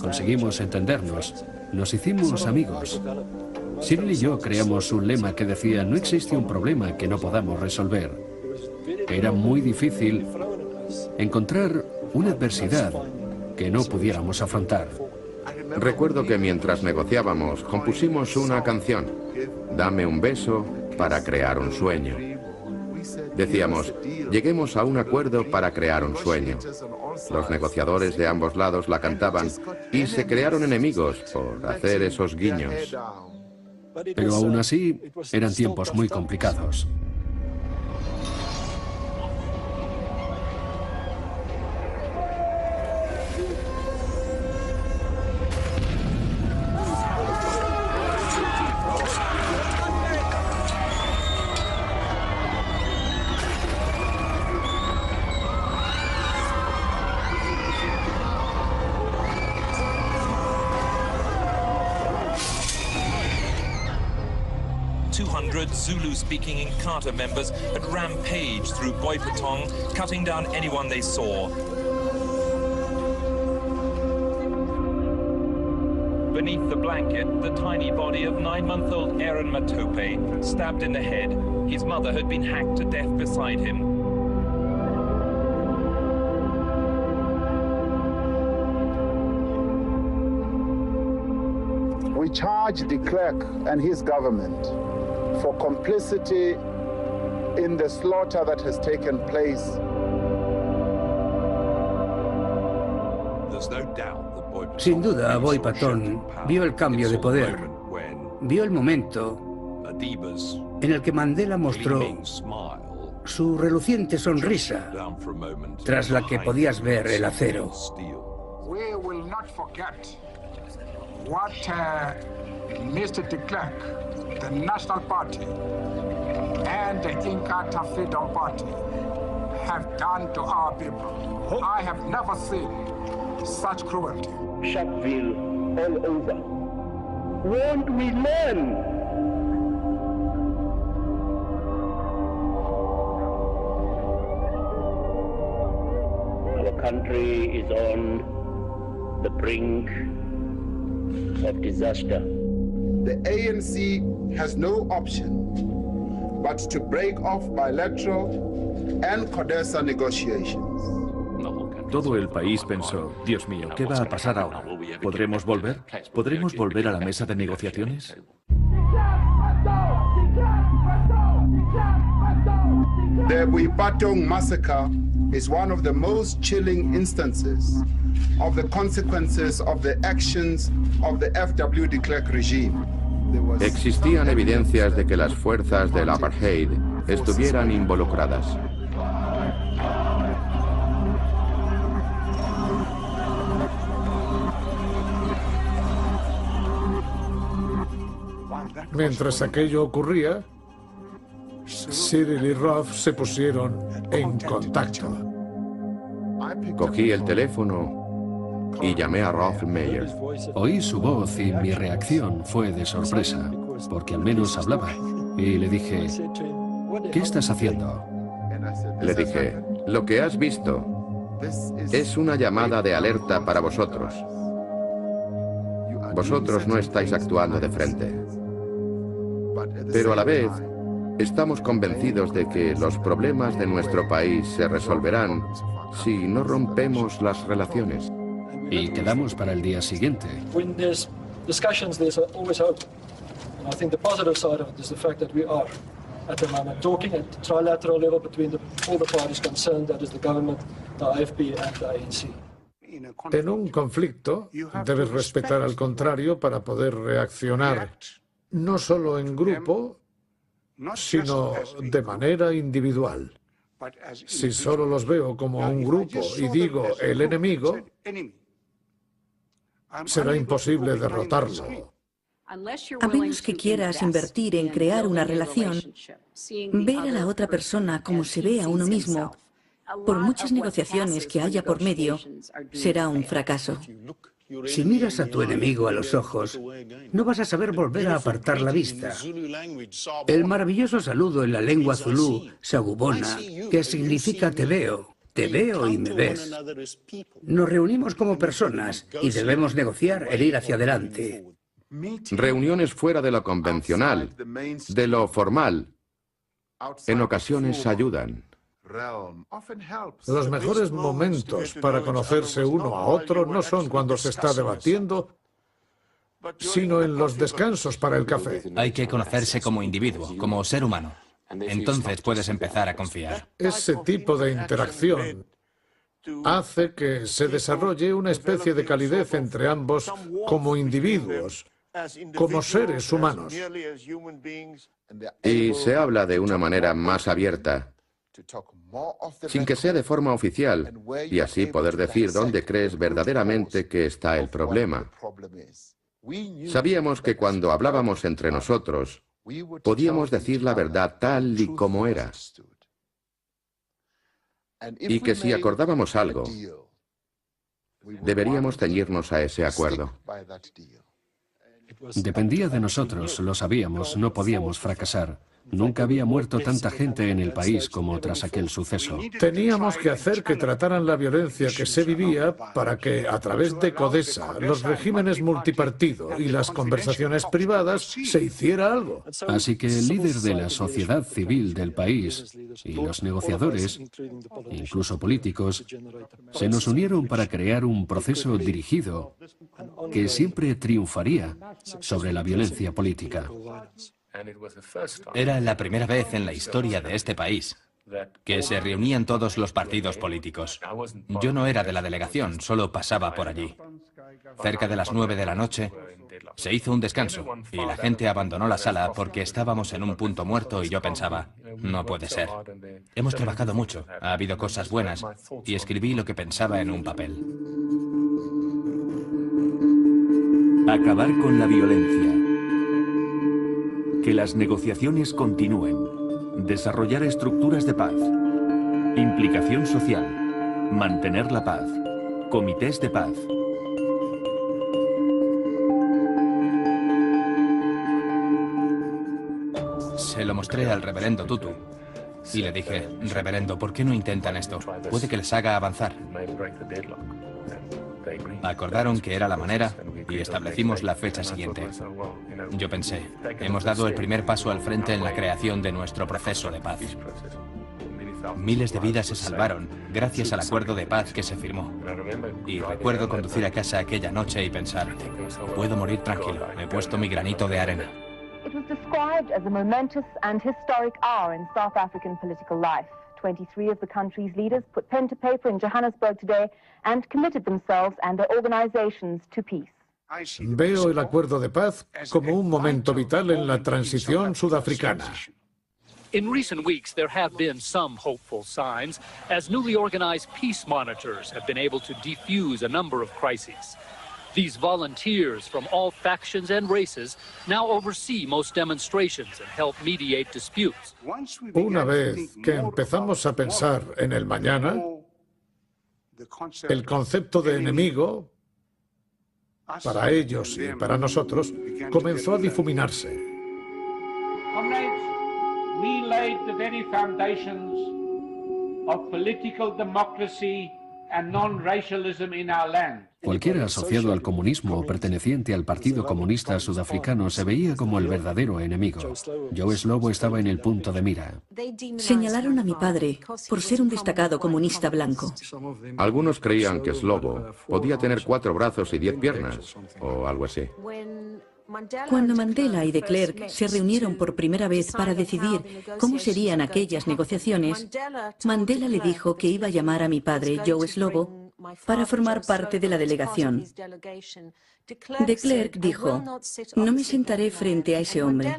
Conseguimos entendernos. Nos hicimos amigos. Cyril y yo creamos un lema que decía, no existe un problema que no podamos resolver. Era muy difícil encontrar una adversidad que no pudiéramos afrontar. Recuerdo que mientras negociábamos, compusimos una canción, Dame un beso para crear un sueño. Decíamos, lleguemos a un acuerdo para crear un sueño. Los negociadores de ambos lados la cantaban y se crearon enemigos por hacer esos guiños. Pero aún así, eran tiempos muy complicados. Zulu-speaking Inkatha members had rampaged through Boipatong, cutting down anyone they saw. Beneath the blanket, the tiny body of 9-month-old Aaron Matope, stabbed in the head. His mother had been hacked to death beside him. We charge de Klerk and his government for complicity in the slaughter that has taken place. Sin duda, Boy Patton vio el cambio de poder, vio el momento en el que Mandela mostró su reluciente sonrisa, tras la que podías ver el acero. We will not forget what Mr. de Klerk, the National Party, and the Inkatha Freedom Party have done to our people. I have never seen such cruelty. Sharpeville all over. Won't we learn? Our country is on the brink of disaster. The ANC has no option but to break off bilateral and CODESA negotiations. Todo el país pensó, Dios mío, ¿qué va a pasar ahora? ¿Podremos volver? ¿Podremos volver a la mesa de negociaciones? The Buipatong massacre is one of the most chilling instances of the consequences of the actions of the F.W. de Klerk regime. Existían evidencias de que las fuerzas del apartheid estuvieran involucradas. Mientras aquello ocurría, Cyril y Rolf se pusieron en contacto. Cogí el teléfono y llamé a Rolf Meyer. Oí su voz y mi reacción fue de sorpresa, porque al menos hablaba. Y le dije, ¿qué estás haciendo? Le dije, lo que has visto es una llamada de alerta para vosotros. Vosotros no estáis actuando de frente. Pero a la vez, estamos convencidos de que los problemas de nuestro país se resolverán si no rompemos las relaciones. Y quedamos para el día siguiente. At the moment, talking at trilateral level between all the parties concerned, that is the government, the AFP and the ANC. En un conflicto, debes respetar al contrario para poder reaccionar, no solo en grupo, sino de manera individual. Si solo los veo como un grupo y digo el enemigo, será imposible derrotarlo. A menos que quieras invertir en crear una relación, ver a la otra persona como se ve a uno mismo, por muchas negociaciones que haya por medio, será un fracaso. Si miras a tu enemigo a los ojos, no vas a saber volver a apartar la vista. El maravilloso saludo en la lengua zulú, sagubona, que significa te veo y me ves. Nos reunimos como personas y debemos negociar e ir hacia adelante. Reuniones fuera de lo convencional, de lo formal, en ocasiones ayudan. Los mejores momentos para conocerse uno a otro no son cuando se está debatiendo, sino en los descansos para el café. Hay que conocerse como individuo, como ser humano. Entonces puedes empezar a confiar. Ese tipo de interacción hace que se desarrolle una especie de calidez entre ambos como individuos, como seres humanos. Y se habla de una manera más abierta, sin que sea de forma oficial, y así poder decir dónde crees verdaderamente que está el problema. Sabíamos que cuando hablábamos entre nosotros, podíamos decir la verdad tal y como era. Y que si acordábamos algo, deberíamos ceñirnos a ese acuerdo. Dependía de nosotros, lo sabíamos, no podíamos fracasar. Nunca había muerto tanta gente en el país como tras aquel suceso. Teníamos que hacer que trataran la violencia que se vivía para que, a través de CODESA, los regímenes multipartido y las conversaciones privadas, se hiciera algo. Así que el líder de la sociedad civil del país y los negociadores, incluso políticos, se nos unieron para crear un proceso dirigido que siempre triunfaría sobre la violencia política. Era la primera vez en la historia de este país que se reunían todos los partidos políticos. Yo no era de la delegación, solo pasaba por allí. Cerca de las 9 de la noche se hizo un descanso y la gente abandonó la sala porque estábamos en un punto muerto y yo pensaba, no puede ser. Hemos trabajado mucho, ha habido cosas buenas y escribí lo que pensaba en un papel. Acabar con la violencia. Que las negociaciones continúen. Desarrollar estructuras de paz. Implicación social. Mantener la paz. Comités de paz. Se lo mostré al reverendo Tutu y le dije, reverendo, ¿por qué no intentan esto? Puede que les haga avanzar. Acordaron que era la manera y establecimos la fecha siguiente. Yo pensé, hemos dado el primer paso al frente en la creación de nuestro proceso de paz. Miles de vidas se salvaron gracias al acuerdo de paz que se firmó. Y recuerdo conducir a casa aquella noche y pensar, puedo morir tranquilo, he puesto mi granito de arena. It was described as a momentous and historic hour in South African political life. 23 of the country's leaders put pen to paper in Johannesburg today and committed themselves and their organizations to peace. Veo el acuerdo de paz como un momento vital en la transición sudafricana. In recent weeks, there have been some hopeful signs, as newly organized peace monitors have been able to defuse a number of crises. These volunteers from all factions and races now oversee most demonstrations and help mediate disputes. Una vez que empezamos a pensar en el mañana, el concepto de enemigo, para ellos y para nosotros, comenzó a difuminarse. Comrades, we laid the very foundations of political democracy and non-racialism in our land. Cualquiera asociado al comunismo o perteneciente al Partido Comunista Sudafricano se veía como el verdadero enemigo. Joe Slovo estaba en el punto de mira. Señalaron a mi padre por ser un destacado comunista blanco. Algunos creían que Slovo podía tener 4 brazos y 10 piernas, o algo así. Cuando Mandela y de Klerk se reunieron por primera vez para decidir cómo serían aquellas negociaciones, Mandela le dijo que iba a llamar a mi padre, Joe Slovo, para formar parte de la delegación. De Klerk dijo, no me sentaré frente a ese hombre.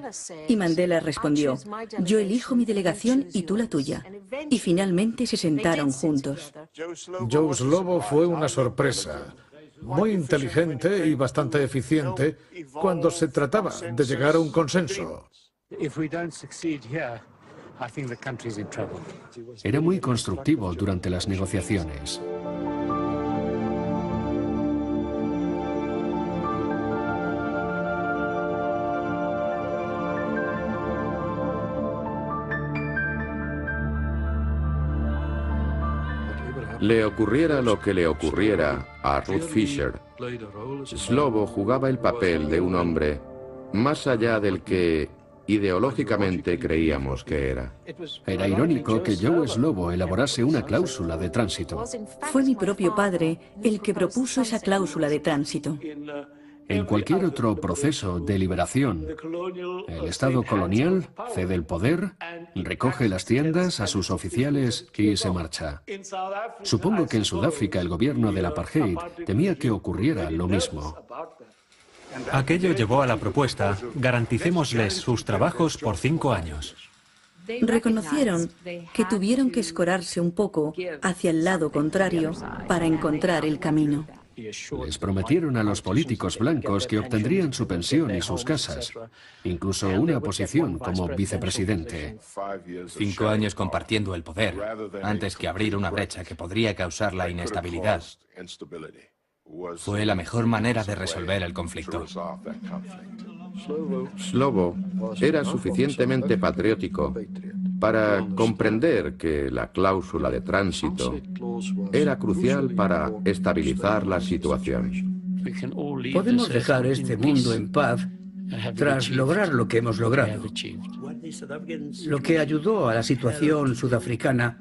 Y Mandela respondió, yo elijo mi delegación y tú la tuya. Y finalmente se sentaron juntos. Joe Slovo fue una sorpresa. Muy inteligente y bastante eficiente cuando se trataba de llegar a un consenso. Era muy constructivo durante las negociaciones. Le ocurriera lo que le ocurriera a Ruth Fisher, Slovo jugaba el papel de un hombre más allá del que ideológicamente creíamos que era. Era irónico que Joe Slovo elaborase una cláusula de tránsito. Fue mi propio padre el que propuso esa cláusula de tránsito. En cualquier otro proceso de liberación, el Estado colonial cede el poder, recoge las tiendas a sus oficiales y se marcha. Supongo que en Sudáfrica el gobierno del apartheid temía que ocurriera lo mismo. Aquello llevó a la propuesta, garanticémosles sus trabajos por 5 años. Reconocieron que tuvieron que escorarse un poco hacia el lado contrario para encontrar el camino. Les prometieron a los políticos blancos que obtendrían su pensión y sus casas, incluso una posición como vicepresidente. 5 años compartiendo el poder, antes que abrir una brecha que podría causar la inestabilidad. Fue la mejor manera de resolver el conflicto. Slovo era suficientemente patriótico para comprender que la cláusula de tránsito era crucial para estabilizar la situación. Podemos dejar este mundo en paz tras lograr lo que hemos logrado. Lo que ayudó a la situación sudafricana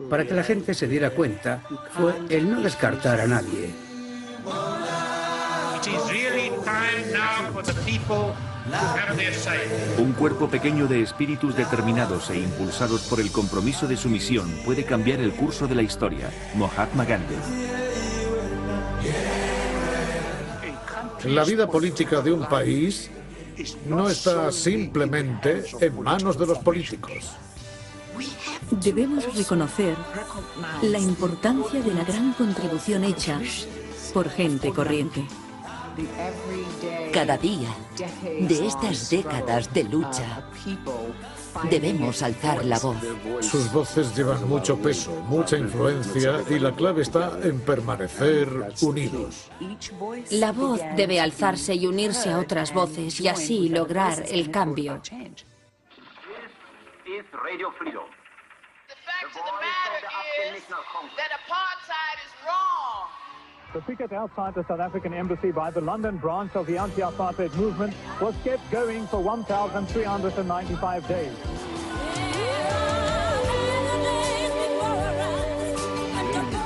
para que la gente se diera cuenta fue el no descartar a nadie. Un cuerpo pequeño de espíritus determinados e impulsados por el compromiso de su misión puede cambiar el curso de la historia. Mahatma Gandhi. La vida política de un país no está simplemente en manos de los políticos. Debemos reconocer la importancia de la gran contribución hecha por gente corriente. Cada día de estas décadas de lucha, debemos alzar la voz. Sus voces llevan mucho peso, mucha influencia, y la clave está en permanecer unidos. La voz debe alzarse y unirse a otras voces y así lograr el cambio. The picket outside the South African embassy by the London branch of the anti-apartheid movement was kept going for 1,395 days.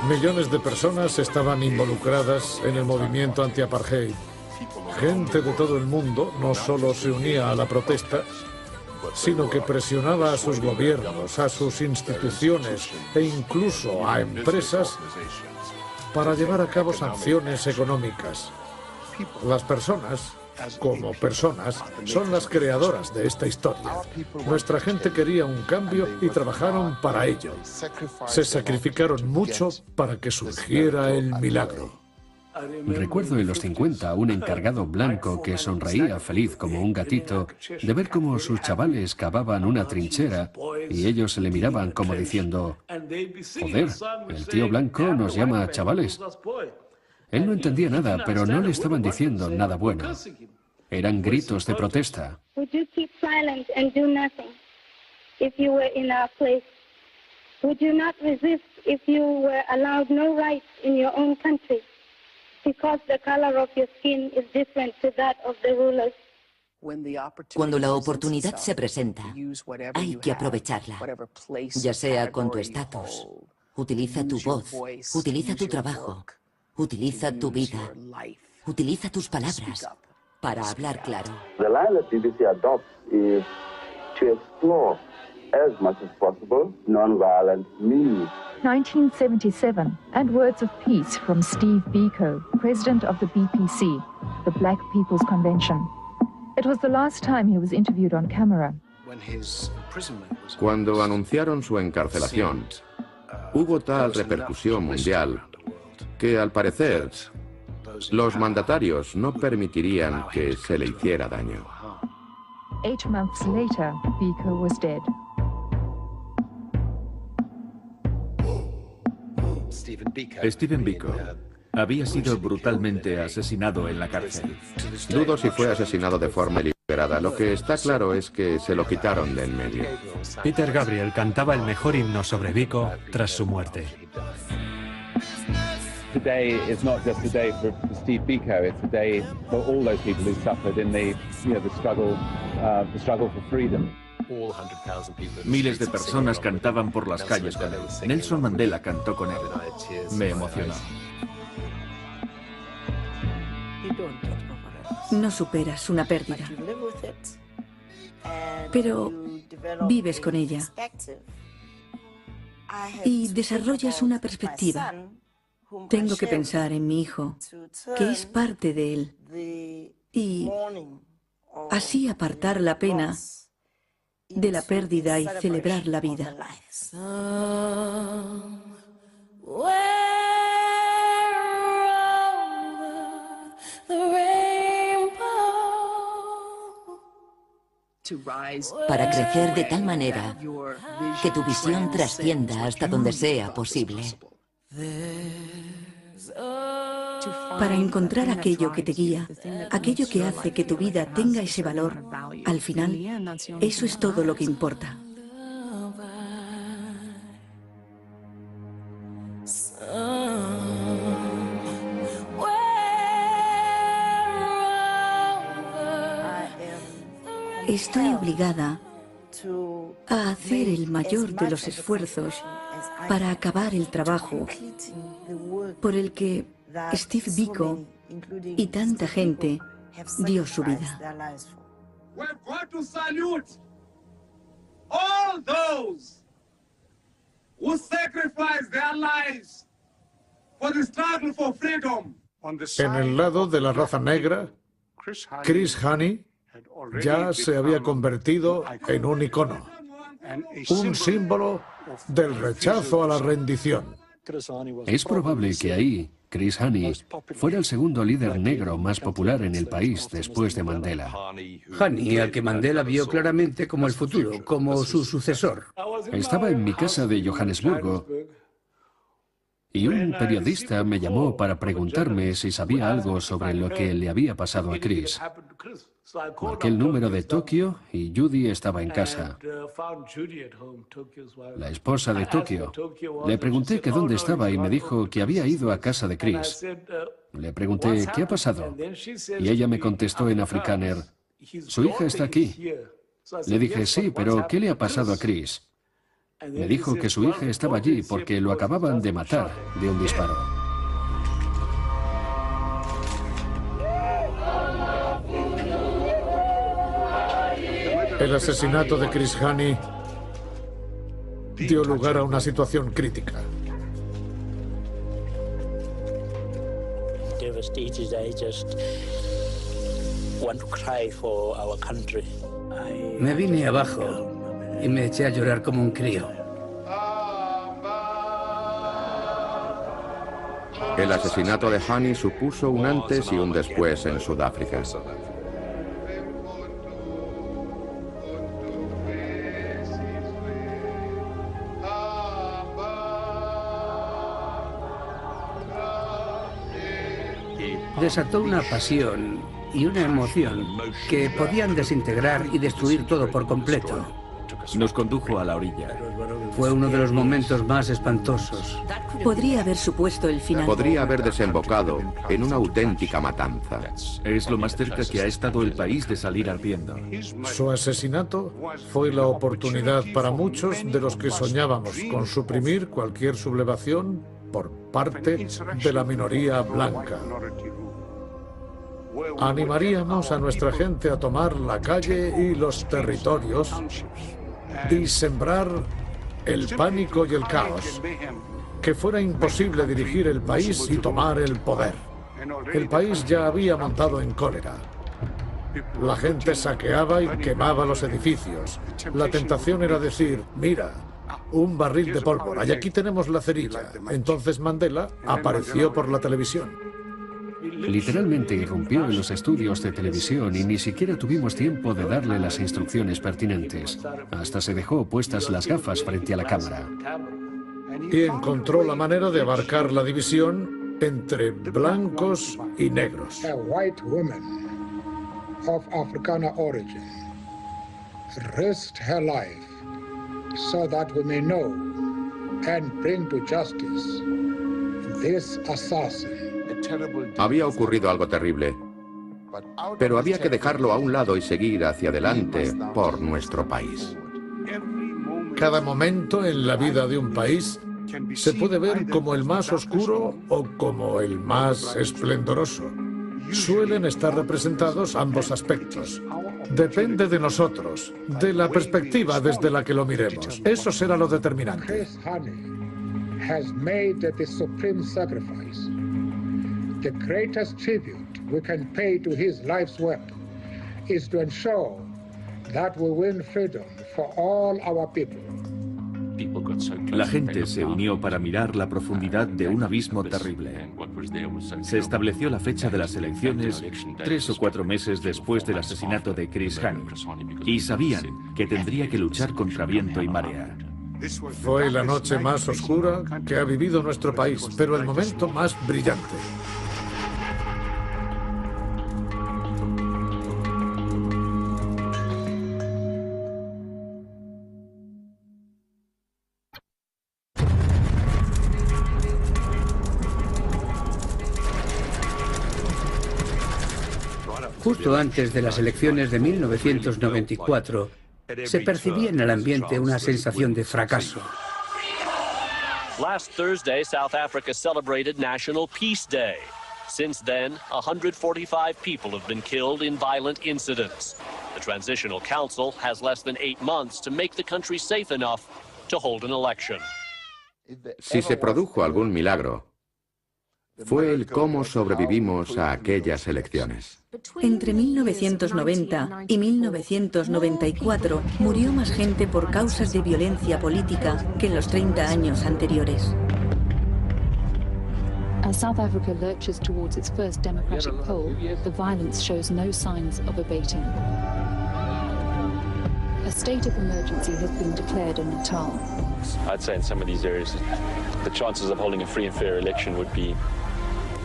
Millones de personas estaban involucradas en el movimiento anti-apartheid. Gente de todo el mundo no solo se unía a la protesta, sino que presionaba a sus gobiernos, a sus instituciones e incluso a empresas para llevar a cabo sanciones económicas. Las personas, como personas, son las creadoras de esta historia. Nuestra gente quería un cambio y trabajaron para ello. Se sacrificaron mucho para que surgiera el milagro. Recuerdo en los 50 un encargado blanco que sonreía feliz como un gatito de ver cómo sus chavales cavaban una trinchera y ellos se le miraban como diciendo: joder, el tío blanco nos llama chavales. Él no entendía nada, pero no le estaban diciendo nada bueno. Eran gritos de protesta. Would you keep silent and do nothing if you were in our place? Would you not resist if you were allowed no rights in your own country? Because the color of your skin is different to that of the rulers. Cuando la oportunidad se presenta, hay que aprovecharla, ya sea con tu estatus. Utiliza tu voz, utiliza tu trabajo, utiliza tu vida, utiliza tus palabras para hablar claro. The line that BBC adopts is to explore as much as possible non-violent means. 1977, and words of peace from Steve Biko, president of the BPC, the Black People's Convention. It was the last time he was interviewed on camera. Cuando anunciaron su encarcelación, hubo tal repercusión mundial que, al parecer, los mandatarios no permitirían que se le hiciera daño. 8 months later, Biko was dead. Stephen Biko había sido brutalmente asesinado en la cárcel. Dudo si fue asesinado de forma deliberada. Lo que está claro es que se lo quitaron de en medio. Peter Gabriel cantaba el mejor himno sobre Biko tras su muerte. Today is not just a day for Steve Biko, it's a day for all those people who suffered in the struggle for freedom. Miles de personas cantaban por las calles con él. Nelson Mandela cantó con él. Me emocionó. No superas una pérdida, pero vives con ella y desarrollas una perspectiva. Tengo que pensar en mi hijo, que es parte de él, y así apartar la pena de la pérdida y celebrar la vida. Para crecer de tal manera que tu visión trascienda hasta donde sea posible. There's a para encontrar aquello que te guía, aquello que hace que tu vida tenga ese valor. Al final, eso es todo lo que importa. Estoy obligada a hacer el mayor de los esfuerzos para acabar el trabajo por el que Steve Biko y tanta gente dio su vida. En el lado de la raza negra, Chris Hani ya se había convertido en un icono, un símbolo del rechazo a la rendición. Es probable que ahí Chris Hani fuera el segundo líder negro más popular en el país después de Mandela. Hani, al que Mandela vio claramente como el futuro, como su sucesor. Estaba en mi casa de Johannesburgo y un periodista me llamó para preguntarme si sabía algo sobre lo que le había pasado a Chris. Marqué el número de Tokio y Judy estaba en casa, la esposa de Tokio. Le pregunté que dónde estaba y me dijo que había ido a casa de Chris. Le pregunté, ¿qué ha pasado? Y ella me contestó en afrikáner, su hija está aquí. Le dije, sí, pero ¿qué le ha pasado a Chris? Me dijo que su hija estaba allí porque lo acababan de matar de un disparo. El asesinato de Chris Hani dio lugar a una situación crítica. Me vine abajo y me eché a llorar como un crío. El asesinato de Hani supuso un antes y un después en Sudáfrica. Desató una pasión y una emoción que podían desintegrar y destruir todo por completo. Nos condujo a la orilla. Fue uno de los momentos más espantosos. Podría haber supuesto el final. Podría haber desembocado en una auténtica matanza. Es lo más cerca que ha estado el país de salir ardiendo. Su asesinato fue la oportunidad para muchos de los que soñábamos con suprimir cualquier sublevación por parte de la minoría blanca. Animaríamos a nuestra gente a tomar la calle y los territorios y sembrar el pánico y el caos, que fuera imposible dirigir el país y tomar el poder. El país ya había montado en cólera. La gente saqueaba y quemaba los edificios. La tentación era decir, mira, un barril de pólvora y aquí tenemos la cerilla. Entonces Mandela apareció por la televisión. Literalmente irrumpió en los estudios de televisión y ni siquiera tuvimos tiempo de darle las instrucciones pertinentes. Hasta se dejó puestas las gafas frente a la cámara. Y encontró la manera de abarcar la división entre blancos y negros. A white woman of Afrikaner origin risked her life so that we may know and bring to justice this assassin. Había ocurrido algo terrible, pero había que dejarlo a un lado y seguir hacia adelante por nuestro país. Cada momento en la vida de un país se puede ver como el más oscuro o como el más esplendoroso. Suelen estar representados ambos aspectos. Depende de nosotros, de la perspectiva desde la que lo miremos. Eso será lo determinante. The greatest tribute we can pay to his life's work is to ensure that we win freedom for all our people. La gente se unió para mirar la profundidad de un abismo terrible. Se estableció la fecha de las elecciones 3 o 4 meses después del asesinato de Chris Hani y sabían que tendría que luchar contra viento y marea. Fue la noche más oscura que ha vivido nuestro país, pero el momento más brillante. Justo antes de las elecciones de 1994, se percibía en el ambiente una sensación de fracaso. Last Thursday, South Africa celebrated National Peace Day. Since then, 145 people have been killed in violent incidents. The Transitional Council has less than 8 months to make the country safe enough to hold an election. Si se produjo algún milagro, fue el cómo sobrevivimos a aquellas elecciones. Entre 1990 y 1994 murió más gente por causas de violencia política que en los 30 años anteriores. As South Africa lurches towards its first democratic poll, the violence shows no signs of abating. A state of emergency has been declared in Natal. I'd say in some of these areas, the chances of holding a free and fair election would be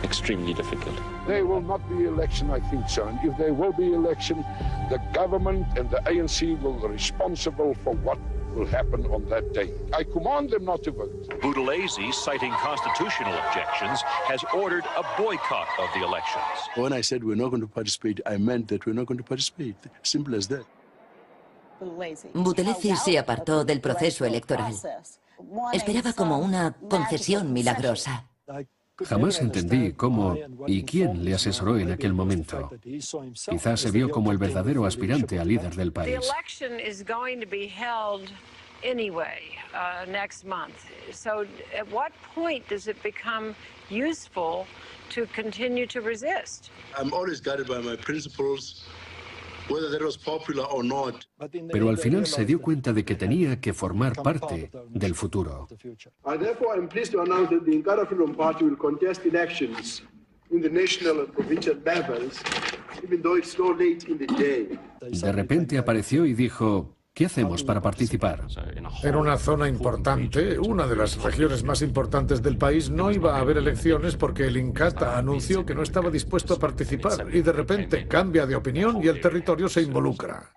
extremely difficult. There will not be election, I think so. And if there will be election, the government and the ANC will be responsible for what will happen on that day. I command them not to vote. Buthelezi, citing constitutional objections, has ordered a boycott of the elections. When I said we're not going to participate, I meant that we're not going to participate. Simple as that. Buthelezi se apartó del proceso electoral. Esperaba como una concesión milagrosa. Jamás entendí cómo y quién le asesoró en aquel momento. Quizás se vio como el verdadero aspirante a líder del país. I'm always guided by my principles. Whether that was popular or not. Pero al final se dio cuenta de que tenía que formar parte del futuro. I therefore am pleased to announce that the Inkatha Freedom Party will contest elections in the national and provincial levels, even though it's so late in the day. De repente apareció y dijo: ¿qué hacemos para participar? En una zona importante, una de las regiones más importantes del país, no iba a haber elecciones porque el Inkatha anunció que no estaba dispuesto a participar y de repente cambia de opinión y el territorio se involucra.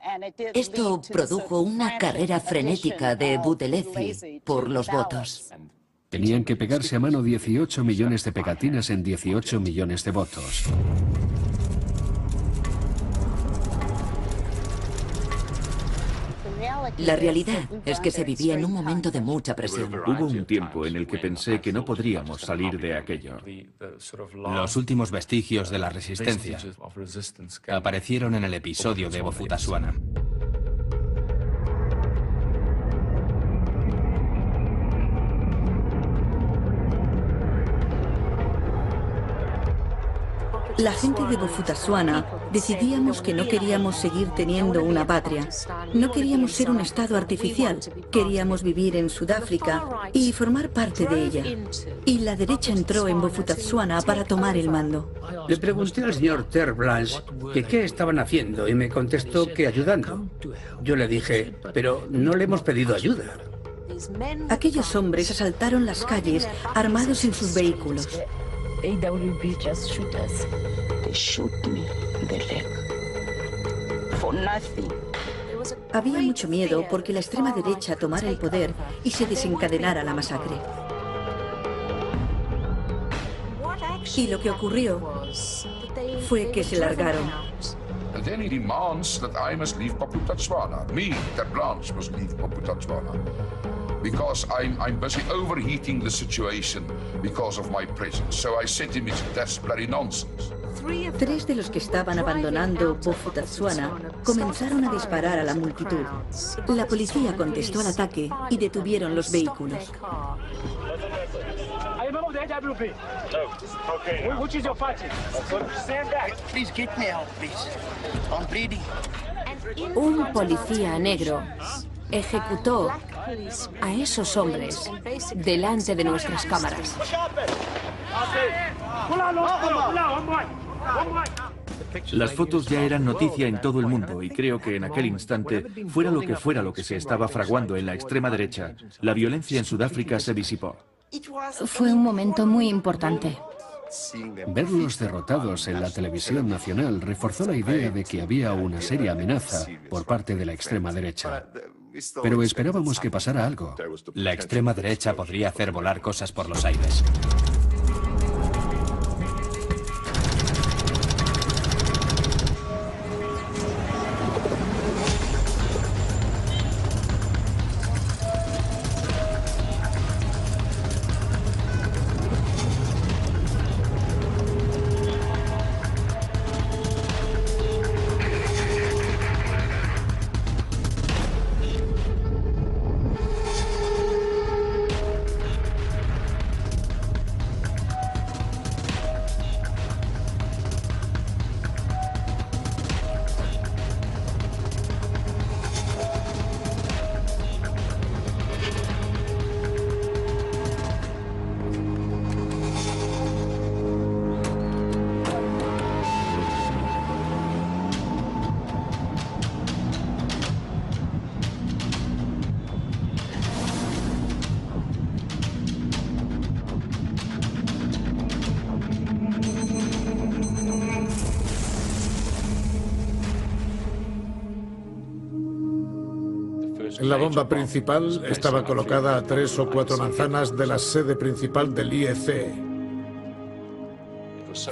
Esto produjo una carrera frenética de Buthelezi por los votos. Tenían que pegarse a mano 18 millones de pegatinas en 18 millones de votos. La realidad es que se vivía en un momento de mucha presión. Hubo un tiempo en el que pensé que no podríamos salir de aquello. Los últimos vestigios de la resistencia aparecieron en el episodio de Bophuthatswana. La gente de Bophuthatswana decidíamos que no queríamos seguir teniendo una patria. No queríamos ser un estado artificial. Queríamos vivir en Sudáfrica y formar parte de ella. Y la derecha entró en Bophuthatswana para tomar el mando. Le pregunté al señor Ter Blanche que qué estaban haciendo y me contestó que ayudando. Yo le dije, pero no le hemos pedido ayuda. Aquellos hombres asaltaron las calles armados en sus vehículos. AWB just shoot us. They shoot me in the leg. For nothing. Había mucho miedo porque la extrema derecha tomara el poder y se desencadenara la masacre. Y lo que ocurrió fue que se largaron. And then he demands that I must leave Bophuthatswana. Me, Ter Blanche, must leave Bophuthatswana. Because I'm busy overheating the situation because of my presence. So I said to him, that's bloody nonsense. 3 de los que estaban abandonando Bophuthatswana comenzaron a disparar a la multitud. La policía contestó al ataque y detuvieron los vehículos. Are you a member of the AWB? No. Okay. Which is your party? Stand back. Please get me out, please. I'm bleeding. Un policía negro ejecutó a esos hombres delante de nuestras cámaras. Las fotos ya eran noticia en todo el mundo y creo que en aquel instante, fuera lo que se estaba fraguando en la extrema derecha, la violencia en Sudáfrica se disipó. Fue un momento muy importante. Verlos derrotados en la televisión nacional reforzó la idea de que había una seria amenaza por parte de la extrema derecha. Pero esperábamos que pasara algo. La extrema derecha podría hacer volar cosas por los aires. La bomba principal estaba colocada a 3 o 4 manzanas de la sede principal del IEC.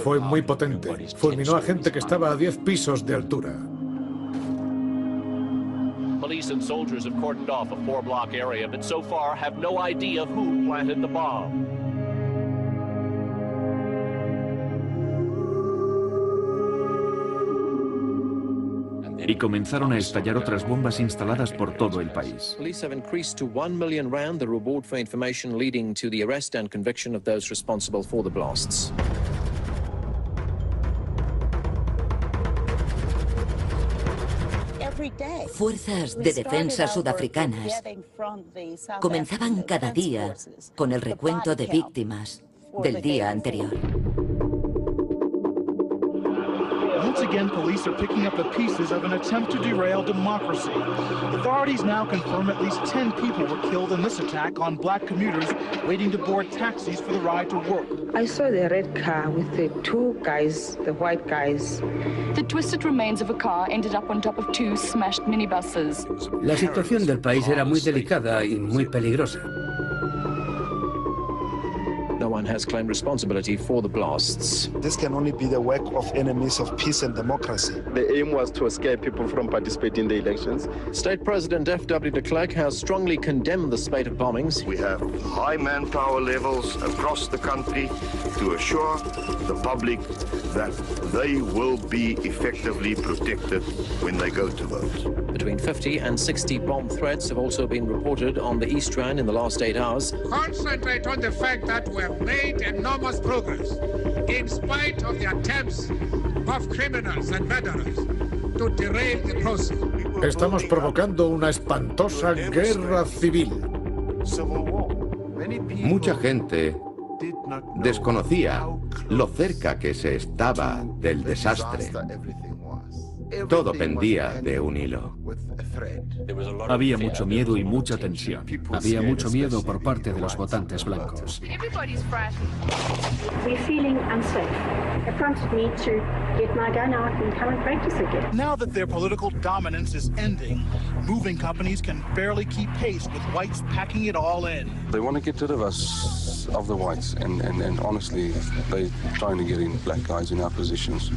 Fue muy potente. Fulminó a gente que estaba a 10 pisos de altura. Police and soldiers have cordoned off a 4-block area, but so far have no idea of who planted the bomb. Y comenzaron a estallar otras bombas instaladas por todo el país. Police have increased to 1 million rand the reward for information leading to the arrest and conviction of those responsible for the blasts. Fuerzas de defensa sudafricanas comenzaban cada día con el recuento de víctimas del día anterior. Once again, police are picking up the pieces of an attempt to derail democracy. Authorities now confirm at least 10 people were killed in this attack on black commuters waiting to board taxis for the ride to work. I saw the red car with the 2 guys, the white guys. The twisted remains of a car ended up on top of 2 smashed minibuses. La situación del país era muy delicada y muy peligrosa. No one has claimed responsibility for the blasts. This can only be the work of enemies of peace and democracy. The aim was to scare people from participating in the elections. State President F.W. de Klerk has strongly condemned the spate of bombings. We have high manpower levels across the country to assure the public that they will be effectively protected when they go to vote. Between 50 and 60 bomb threats have also been reported on the East Rand in the last 8 hours. Concentrate on the fact that we have made enormous progress in spite of the attempts of criminals and murderers to derail the process. Estamos provocando una espantosa guerra civil. Mucha gente desconocía lo cerca que se estaba del desastre. Todo pendía de un hilo. Había mucho miedo y mucha tensión. Había mucho miedo por parte de los votantes blancos. Now that their political dominance is ending, moving companies can barely keep pace with whites packing it all in. They want to get rid of us, of the whites, and honestly, they're trying to get in black guys in our positions.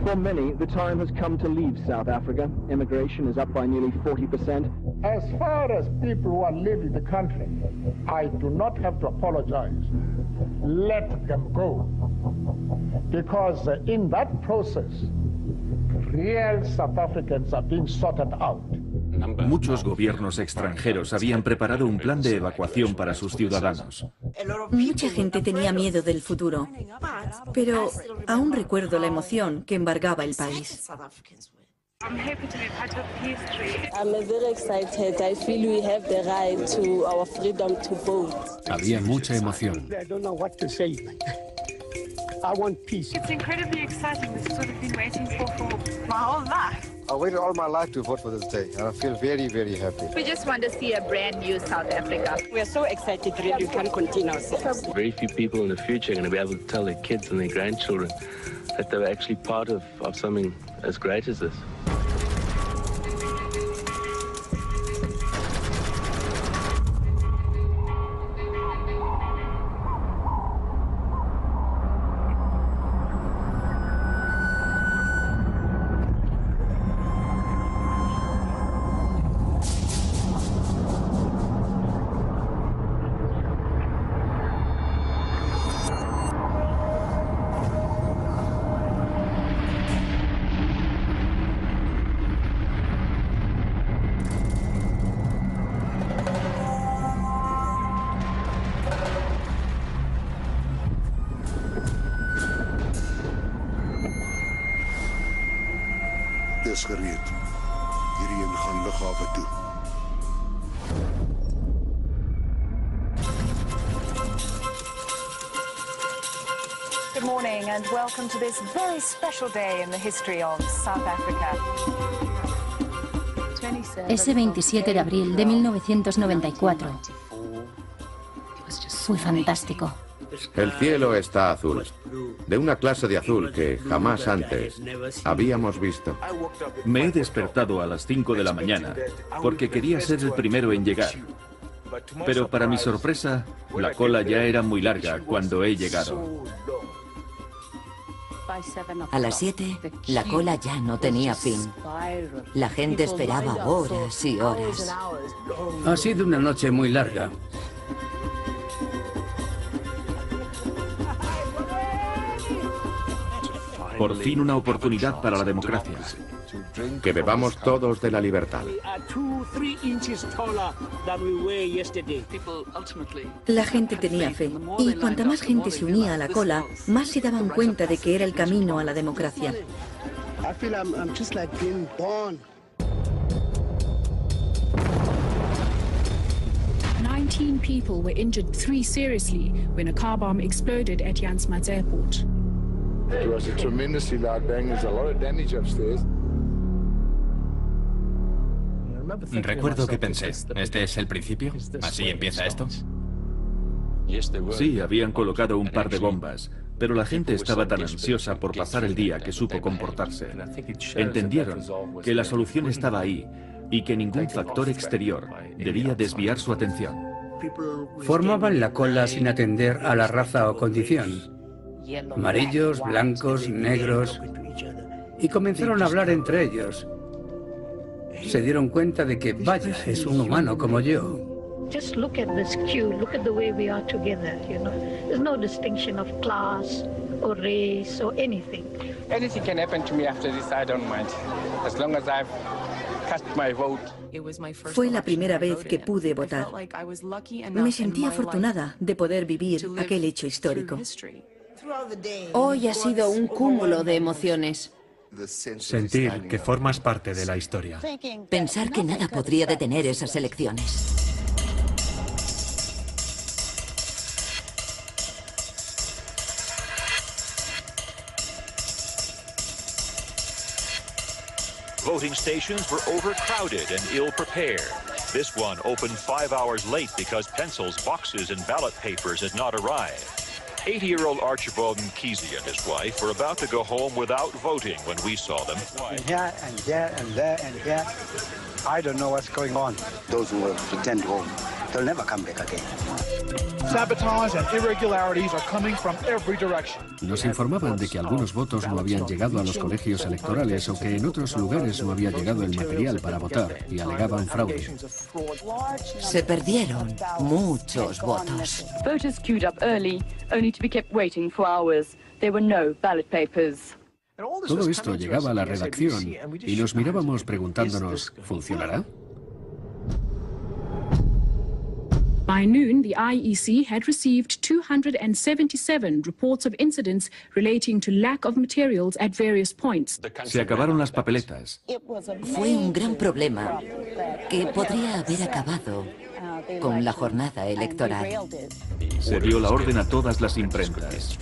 For many, the time has come to leave South Africa. Immigration is up by nearly 40%. As far as people who are leaving the country, I do not have to apologize. Let them go. Because in that process, real South Africans are being sorted out. Muchos gobiernos extranjeros habían preparado un plan de evacuación para sus ciudadanos. Mucha gente tenía miedo del futuro, pero aún recuerdo la emoción que embargaba el país. I'm very excited. I feel we have the right to our freedom to vote. Había mucha emoción. I don't know what to say. I want peace. It's incredibly exciting. This is what I've been waiting for my whole life. I waited all my life to vote for this day, and I feel very, very happy. We just want to see a brand new South Africa. We are so excited, really, we can continue ourselves. Very few people in the future are going to be able to tell their kids and their grandchildren that they were actually part of something as great as this. Dis gereed. Hierheen gaan lughawe toe. Good morning and welcome to this very special day in the history of South Africa. Ese 27 de abril de 1994 fue fantástico. El cielo está azul, de una clase de azul que jamás antes habíamos visto. Me he despertado a las 5 de la mañana porque quería ser el primero en llegar. Pero para mi sorpresa, la cola ya era muy larga cuando he llegado. A las 7, la cola ya no tenía fin. La gente esperaba horas y horas. Ha sido una noche muy larga. Por fin una oportunidad para la democracia. Que bebamos todos de la libertad. La gente tenía fe, y cuanta más gente se unía a la cola, más se daban cuenta de que era el camino a la democracia. 19 people were injured, 3 seriously, when a car bomb exploded at Jan Smuts Airport. It was a tremendously loud bang. There's a lot of damage upstairs. Recuerdo que pensé, ¿este es el principio? ¿Así empieza esto? Sí, habían colocado un par de bombas, pero la gente estaba tan ansiosa por pasar el día que supo comportarse. Entendieron que la solución estaba ahí y que ningún factor exterior debía desviar su atención. Formaban la cola sin atender a la raza o condición. Amarillos, blancos, negros. Y comenzaron a hablar entre ellos. Se dieron cuenta de que, vaya, es un humano como yo. Just look at this queue, look at the way we are together, you know. There's no distinction of class or race or anything. Anything can happen to me after this, I don't mind. As long as I've cast my vote. Fue la primera vez que pude votar. Me sentí afortunada de poder vivir aquel hecho histórico. Hoy ha sido un cúmulo de emociones. Sentir que formas parte de la historia. Pensar que nada podría detener esas elecciones. Voting stations were overcrowded and ill-prepared. This one opened 5 hours late because pencils, boxes, and ballot papers had not arrived. 80-year-old Archibald Nkisi and his wife were about to go home without voting when we saw them. Here and there and there and there. I don't know what's going on. Those who will return home, they'll never come back again. Sabotage and irregularities are coming from every direction. Nos informaban de que algunos votos no habían llegado a los colegios electorales o que en otros lugares no había llegado el material para votar y alegaban fraude. Se perdieron muchos votos. Voters queued up early, only to be kept waiting for hours. There were no ballot papers. Todo esto llegaba a la redacción y nos mirábamos preguntándonos, ¿funcionará? By noon, the IEC had received 277 reports of incidents relating to lack of materials at various points. Se acabaron las papeletas. Fue un gran problema que podría haber acabado con la jornada electoral. Se dio la orden a todas las imprentas.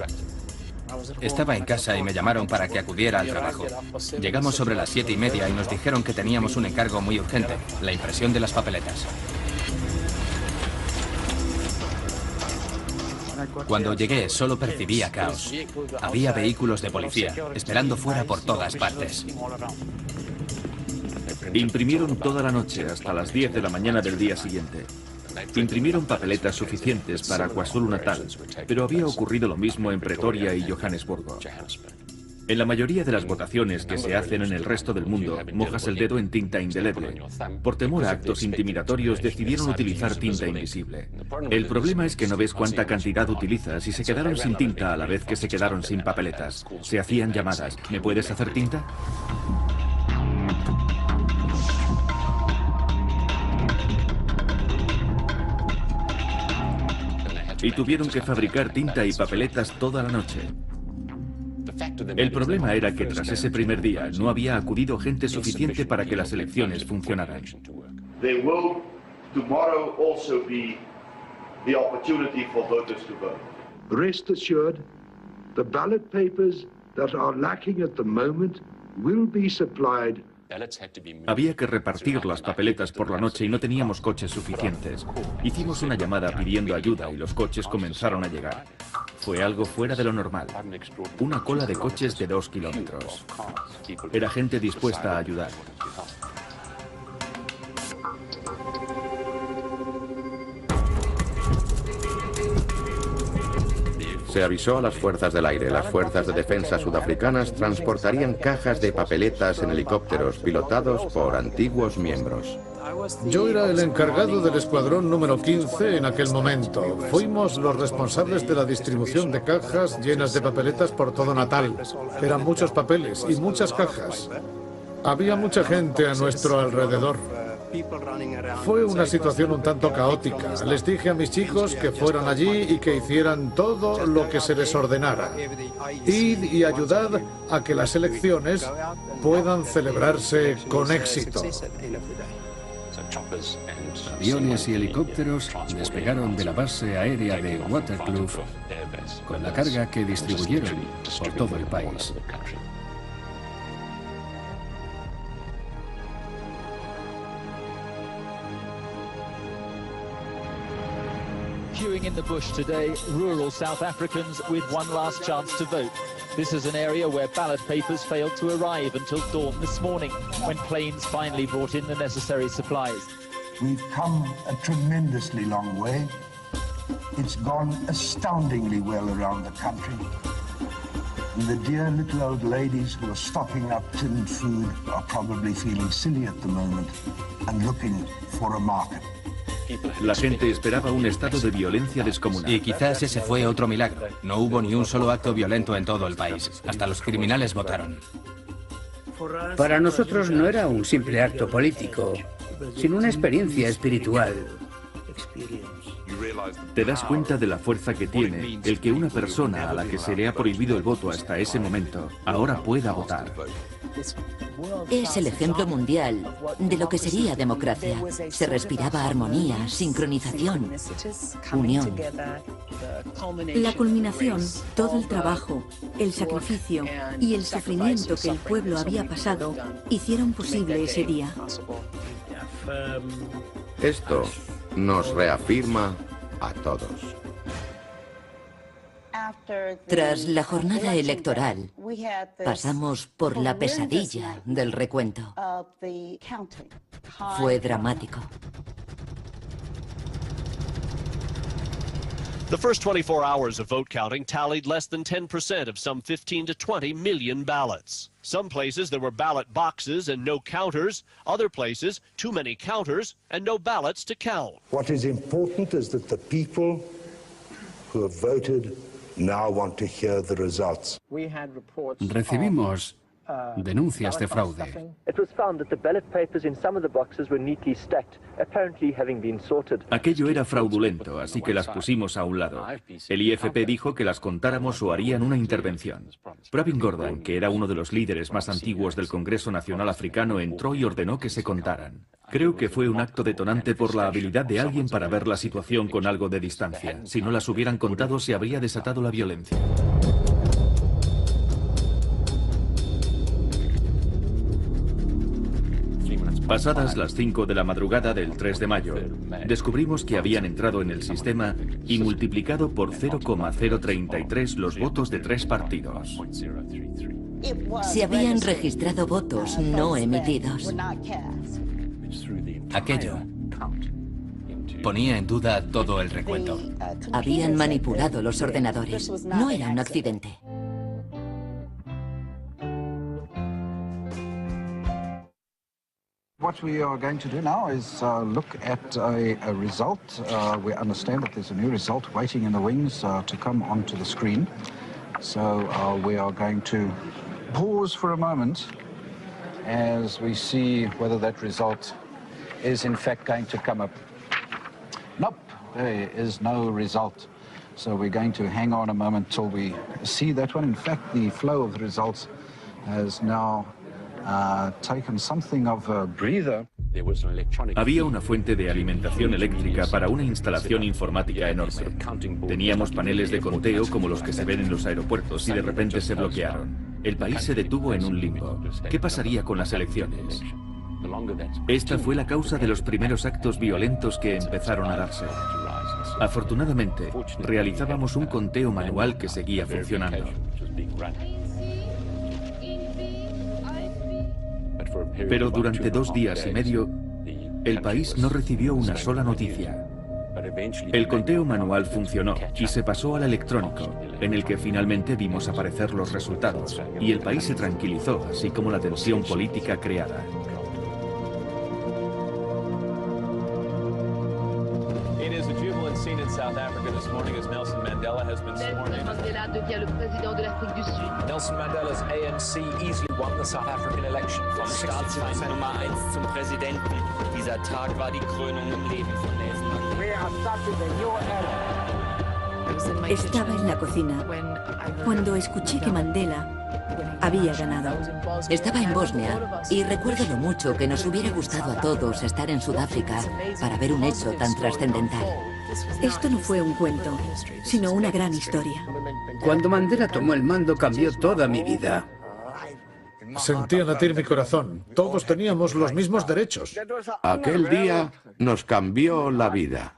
Estaba en casa y me llamaron para que acudiera al trabajo. Llegamos sobre las 7:30 y nos dijeron que teníamos un encargo muy urgente, la impresión de las papeletas. Cuando llegué solo percibía caos. Había vehículos de policía, esperando fuera por todas partes. Imprimieron toda la noche hasta las 10 de la mañana del día siguiente. Imprimieron papeletas suficientes para KwaZulu-Natal, pero había ocurrido lo mismo en Pretoria y Johannesburgo. En la mayoría de las votaciones que se hacen en el resto del mundo, mojas el dedo en tinta indeleble. Por temor a actos intimidatorios, decidieron utilizar tinta invisible. El problema es que no ves cuánta cantidad utilizas y se quedaron sin tinta a la vez que se quedaron sin papeletas. Se hacían llamadas. ¿Me puedes hacer tinta? Y tuvieron que fabricar tinta y papeletas toda la noche. El problema era que tras ese primer día no había acudido gente suficiente para que las elecciones funcionaran. There will tomorrow also be the opportunity for voters to vote. Rest assured, the ballot papers that are lacking at the moment will be supplied Había que repartir las papeletas por la noche y no teníamos coches suficientes. Hicimos una llamada pidiendo ayuda y los coches comenzaron a llegar. Fue algo fuera de lo normal. Una cola de coches de 2 kilómetros. Era gente dispuesta a ayudar. Se avisó a las fuerzas del aire. Las fuerzas de defensa sudafricanas transportarían cajas de papeletas en helicópteros pilotados por antiguos miembros. Yo era el encargado del escuadrón número 15 en aquel momento. Fuimos los responsables de la distribución de cajas llenas de papeletas por todo Natal. Eran muchos papeles y muchas cajas. Había mucha gente a nuestro alrededor. Fue una situación un tanto caótica. Les dije a mis chicos que fueran allí y que hicieran todo lo que se les ordenara. Id y ayudad a que las elecciones puedan celebrarse con éxito. Aviones y helicópteros despegaron de la base aérea de Waterkloof con la carga que distribuyeron por todo el país. Queuing in the bush today, rural South Africans with one last chance to vote. This is an area where ballot papers failed to arrive until dawn this morning, when planes finally brought in the necessary supplies. We've come a tremendously long way. It's gone astoundingly well around the country. And the dear little old ladies who are stocking up tinned food are probably feeling silly at the moment and looking for a market. La gente esperaba un estado de violencia descomunal. Y quizás ese fue otro milagro. No hubo ni un solo acto violento en todo el país. Hasta los criminales votaron. Para nosotros no era un simple acto político, sino una experiencia espiritual. Te das cuenta de la fuerza que tiene el que una persona a la que se le ha prohibido el voto hasta ese momento ahora pueda votar. Es el ejemplo mundial de lo que sería democracia. Se respiraba armonía, sincronización, unión. La culminación, todo el trabajo, el sacrificio y el sufrimiento que el pueblo había pasado hicieron posible ese día. Esto nos reafirma a todos. Tras la jornada electoral, pasamos por la pesadilla del recuento. Fue dramático. The first 24 hours of vote counting tallied less than 10% of some 15 to 20 million ballots. Some places there were ballot boxes and no counters. Other places, too many counters and no ballots to count. What is important is that the people who have voted now want to hear the results. Recibimos denuncias de fraude. Aquello era fraudulento, así que las pusimos a un lado. El IFP dijo que las contáramos o harían una intervención. Pravin Gordhan, que era uno de los líderes más antiguos del Congreso Nacional Africano, entró y ordenó que se contaran. Creo que fue un acto detonante por la habilidad de alguien para ver la situación con algo de distancia. Si no las hubieran contado, se habría desatado la violencia. Pasadas las 5 de la madrugada del 3 de mayo, descubrimos que habían entrado en el sistema y multiplicado por 0,033 los votos de 3 partidos. Se habían registrado votos no emitidos. Aquello ponía en duda todo el recuento. Habían manipulado los ordenadores. No era un accidente. What we are going to do now is look at a result. We understand that there's a new result waiting in the wings to come onto the screen. So we are going to pause for a moment as we see whether that result is in fact going to come up. Nope, there is no result. So we're going to hang on a moment till we see that one. In fact, the flow of the results has now taken something of a breather. Había una fuente de alimentación eléctrica para una instalación informática enorme. Teníamos paneles de conteo como los que se ven en los aeropuertos y de repente se bloquearon. el país se detuvo en un limbo. ¿Qué pasaría con las elecciones? Esta fue la causa de los primeros actos violentos que empezaron a darse. Afortunadamente, realizábamos un conteo manual que seguía funcionando. Pero durante 2 días y medio, el país no recibió una sola noticia. El conteo manual funcionó y se pasó al electrónico, en el que finalmente vimos aparecer los resultados, y el país se tranquilizó, así como la tensión política creada. South Africa this morning as Nelson Mandela has been sworn in. Mandela devient le président de l'Afrique du Sud. Nelson Mandela's ANC easily won the South African election. Vom Staatsfeind Nummer 1 zum Präsidenten. Dieser Tag war die Krönung im Leben von Nelson Mandela. Estaba en la cocina cuando escuché que Mandela había ganado. Estaba en Bosnia y recuerdo lo mucho que nos hubiera gustado a todos estar en Sudáfrica para ver un hecho tan trascendental. Esto no fue un cuento, sino una gran historia. Cuando Mandela tomó el mando cambió toda mi vida. Sentía latir mi corazón. Todos teníamos los mismos derechos. Aquel día nos cambió la vida.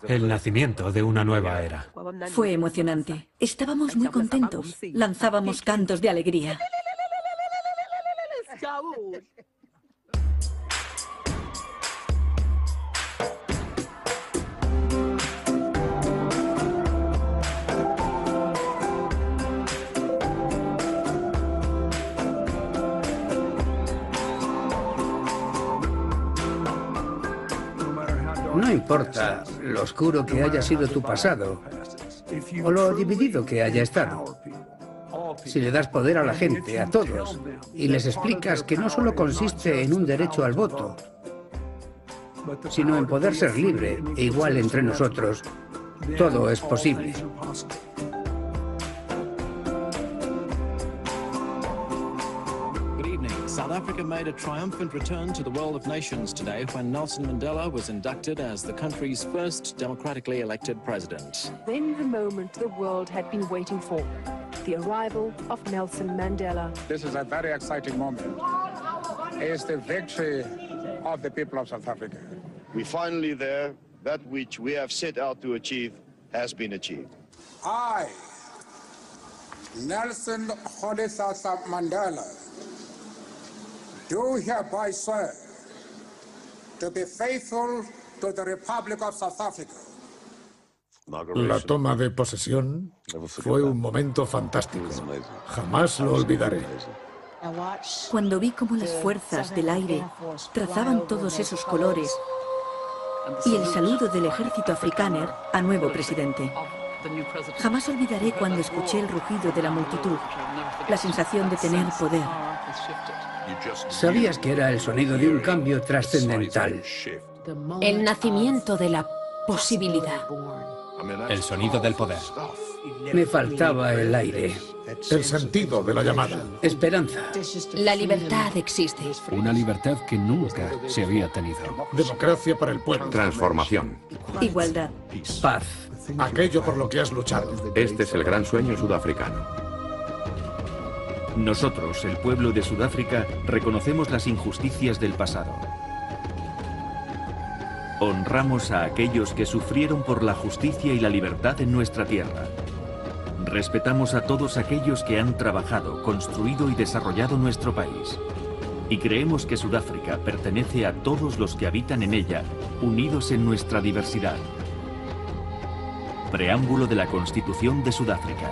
El nacimiento de una nueva era. Fue emocionante. Estábamos muy contentos. Lanzábamos cantos de alegría. No importa lo oscuro que haya sido tu pasado o lo dividido que haya estado. Si le das poder a la gente, a todos, y les explicas que no solo consiste en un derecho al voto, sino en poder ser libre e igual entre nosotros, todo es posible. South Africa made a triumphant return to the world of nations today when Nelson Mandela was inducted as the country's first democratically elected president. Then the moment the world had been waiting for, the arrival of Nelson Mandela. This is a very exciting moment. It's the victory of the people of South Africa. We're finally there. That which we have set out to achieve has been achieved. I, Nelson Rolihlahla Mandela, do hereby swear to be faithful to the Republic of South Africa. La toma de posesión fue un momento fantástico. Jamás lo olvidaré. Cuando vi cómo las fuerzas del aire trazaban todos esos colores y el saludo del ejército afrikáner a nuevo presidente. Jamás olvidaré cuando escuché el rugido de la multitud, la sensación de tener poder. Sabías que era el sonido de un cambio trascendental. El nacimiento de la posibilidad. El sonido del poder. Me faltaba el aire. El sentido de la llamada. Esperanza. La libertad existe. Una libertad que nunca se había tenido. Democracia para el pueblo. Transformación. Igualdad. Paz. Aquello por lo que has luchado. Este es el gran sueño sudafricano. Nosotros, el pueblo de Sudáfrica, reconocemos las injusticias del pasado. Honramos a aquellos que sufrieron por la justicia y la libertad en nuestra tierra. Respetamos a todos aquellos que han trabajado, construido y desarrollado nuestro país. Y creemos que Sudáfrica pertenece a todos los que habitan en ella, unidos en nuestra diversidad. Preámbulo de la Constitución de Sudáfrica.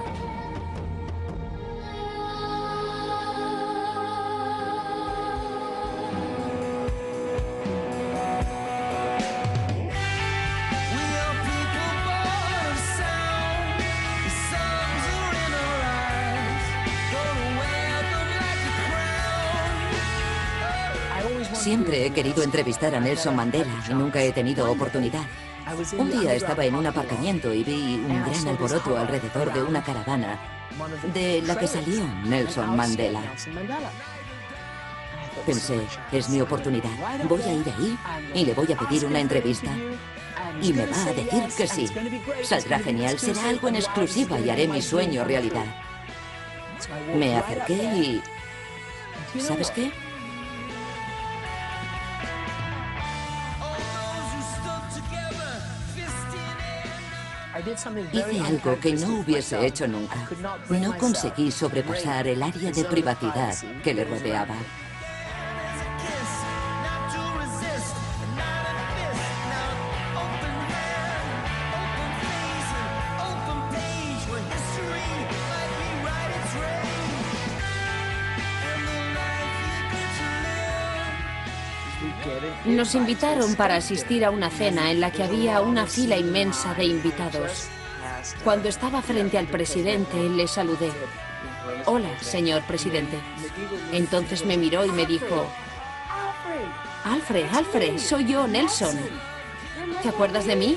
Siempre he querido entrevistar a Nelson Mandela y nunca he tenido oportunidad. Un día estaba en un aparcamiento y vi un gran alboroto alrededor de una caravana de la que salió Nelson Mandela. Pensé, es mi oportunidad. Voy a ir ahí y le voy a pedir una entrevista. Y me va a decir que sí. Saldrá genial, será algo en exclusiva y haré mi sueño realidad. Me acerqué y... ¿sabes qué? Hice algo que no hubiese hecho nunca. No conseguí sobrepasar el área de privacidad que le rodeaba. Nos invitaron para asistir a una cena en la que había una fila inmensa de invitados. Cuando estaba frente al presidente, le saludé. Hola, señor presidente. Entonces me miró y me dijo, Alfred, soy yo, Nelson. ¿Te acuerdas de mí?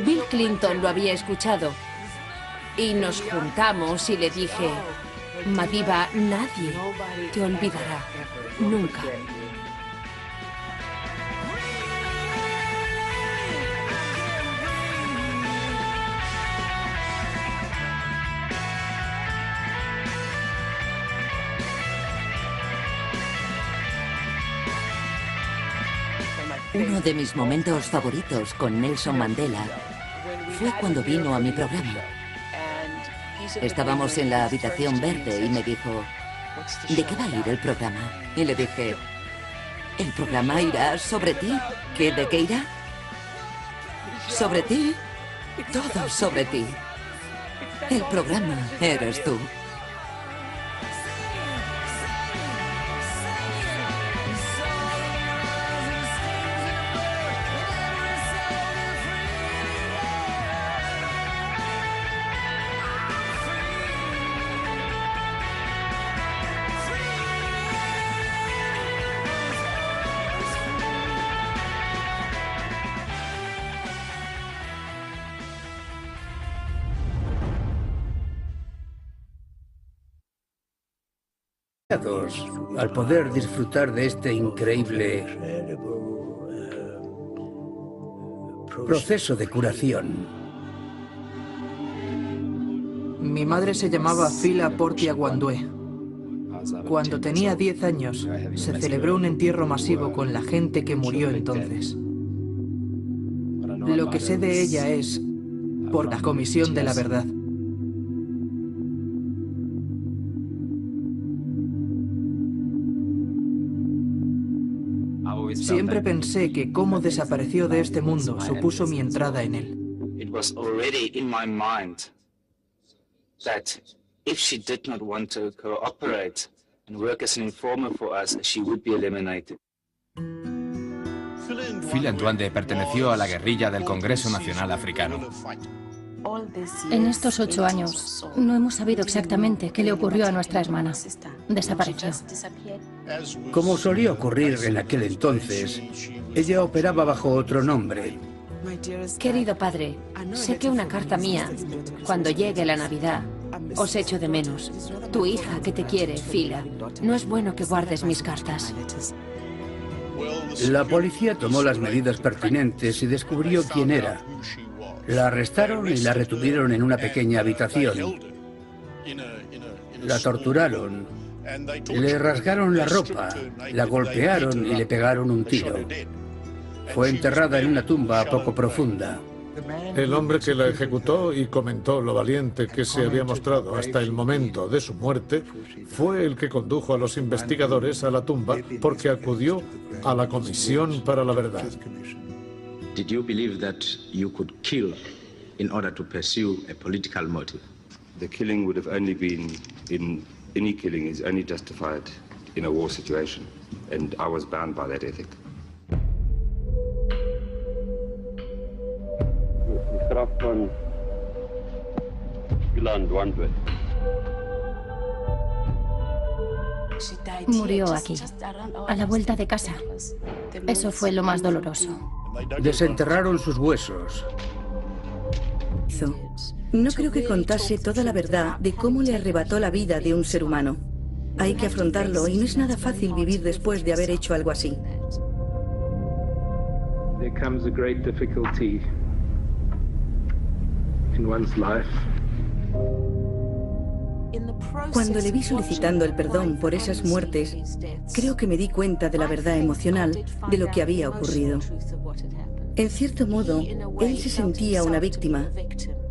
Bill Clinton lo había escuchado. Y nos juntamos y le dije, Madiba, nadie te olvidará. Nunca. Uno de mis momentos favoritos con Nelson Mandela fue cuando vino a mi programa. Estábamos en la habitación verde y me dijo, ¿de qué va a ir el programa? Y le dije, ¿el programa irá sobre ti? ¿De qué irá? ¿Sobre ti? Todo sobre ti. El programa eres tú. Al poder disfrutar de este increíble proceso de curación. Mi madre se llamaba Phila Portia Gwandue. Cuando tenía 10 años, se celebró un entierro masivo con la gente que murió entonces. Lo que sé de ella es por la Comisión de la Verdad. Siempre pensé que cómo desapareció de este mundo supuso mi entrada en él. It was already in my mind that if she did not want to cooperate and work as an informer for us, she would be eliminated. Phila Ndwande perteneció a la guerrilla del Congreso Nacional Africano. En estos 8 años, no hemos sabido exactamente qué le ocurrió a nuestra hermana. Desapareció. Como solía ocurrir en aquel entonces, ella operaba bajo otro nombre. Querido padre, sé que una carta mía, cuando llegue la Navidad, os echo de menos. Tu hija que te quiere, Phila. No es bueno que guardes mis cartas. La policía tomó las medidas pertinentes y descubrió quién era. La arrestaron y la retuvieron en una pequeña habitación. La torturaron, le rasgaron la ropa, la golpearon y le pegaron un tiro. Fue enterrada en una tumba poco profunda. El hombre que la ejecutó y comentó lo valiente que se había mostrado hasta el momento de su muerte fue el que condujo a los investigadores a la tumba porque acudió a la Comisión para la Verdad. Did you believe that you could kill in order to pursue a political motive? The killing would have only been any killing is only justified in a war situation, and I was bound by that ethic. Graf van Phila Ndwande. Murió aquí, a la vuelta de casa. Eso fue lo más doloroso. Desenterraron sus huesos. No creo que contase toda la verdad de cómo le arrebató la vida de un ser humano. Hay que afrontarlo y no es nada fácil vivir después de haber hecho algo así. There comes a great difficulty in one's life Cuando le vi solicitando el perdón por esas muertes, creo que me di cuenta de la verdad emocional de lo que había ocurrido. En cierto modo, él se sentía una víctima.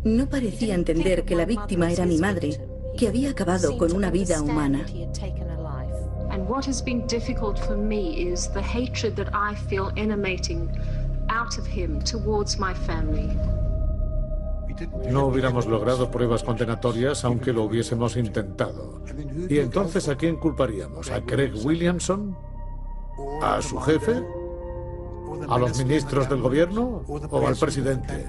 No parecía entender que la víctima era mi madre, que había acabado con una vida humana. And what has been difficult for me is the hatred that I feel emanating out of him towards my family. No hubiéramos logrado pruebas condenatorias aunque lo hubiésemos intentado. ¿Y entonces a quién culparíamos? ¿A Craig Williamson? ¿A su jefe? ¿A los ministros del gobierno? ¿O al presidente?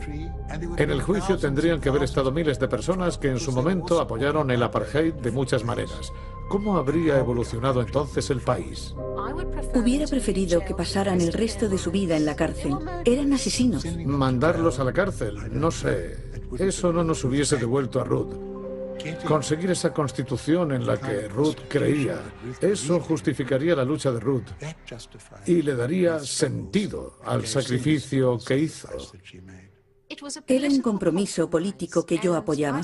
En el juicio tendrían que haber estado miles de personas que en su momento apoyaron el apartheid de muchas maneras. ¿Cómo habría evolucionado entonces el país? Hubiera preferido que pasaran el resto de su vida en la cárcel. Eran asesinos. Mandarlos a la cárcel, no sé. Eso no nos hubiese devuelto a Ruth. Conseguir esa constitución en la que Ruth creía, eso justificaría la lucha de Ruth y le daría sentido al sacrificio que hizo. Era un compromiso político que yo apoyaba.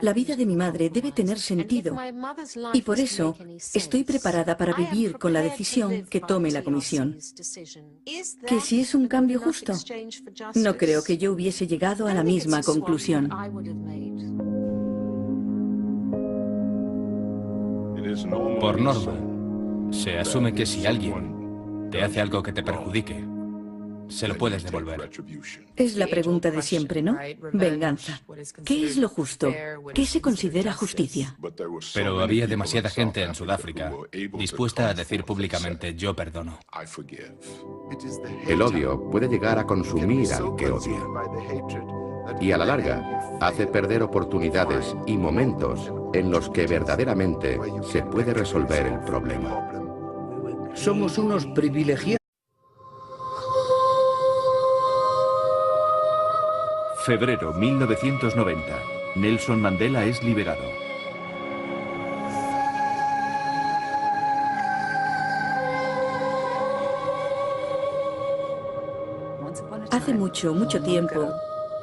La vida de mi madre debe tener sentido y por eso estoy preparada para vivir con la decisión que tome la comisión. ¿Que si es un cambio justo? No creo que yo hubiese llegado a la misma conclusión. Por norma, se asume que si alguien te hace algo que te perjudique, se lo puedes devolver. Es la pregunta de siempre, ¿no? Venganza. ¿Qué es lo justo? ¿Qué se considera justicia? Pero había demasiada gente en Sudáfrica dispuesta a decir públicamente yo perdono. El odio puede llegar a consumir al que odia. Y a la larga, hace perder oportunidades y momentos en los que verdaderamente se puede resolver el problema. Somos unos privilegiados. Febrero 1990. Nelson Mandela es liberado. Hace mucho, mucho tiempo,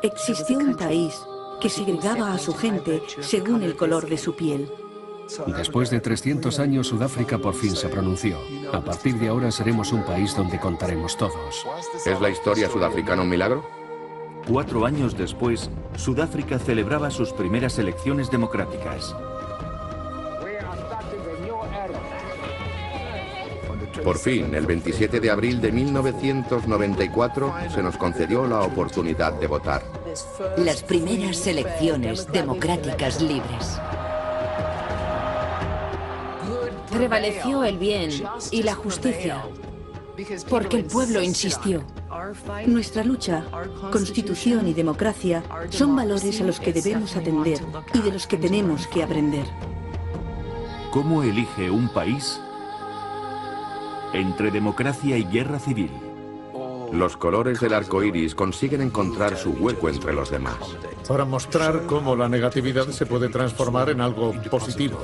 existió un país que segregaba a su gente según el color de su piel. Después de 300 años, Sudáfrica por fin se pronunció. A partir de ahora seremos un país donde contaremos todos. ¿Es la historia sudafricana un milagro? 4 años después, Sudáfrica celebraba sus primeras elecciones democráticas. Por fin, el 27 de abril de 1994, se nos concedió la oportunidad de votar. Las primeras elecciones democráticas libres. Prevaleció el bien y la justicia, porque el pueblo insistió. Nuestra lucha, constitución y democracia son valores a los que debemos atender y de los que tenemos que aprender. ¿Cómo elige un país? Entre democracia y guerra civil. Los colores del arco iris consiguen encontrar su hueco entre los demás. Para mostrar cómo la negatividad se puede transformar en algo positivo.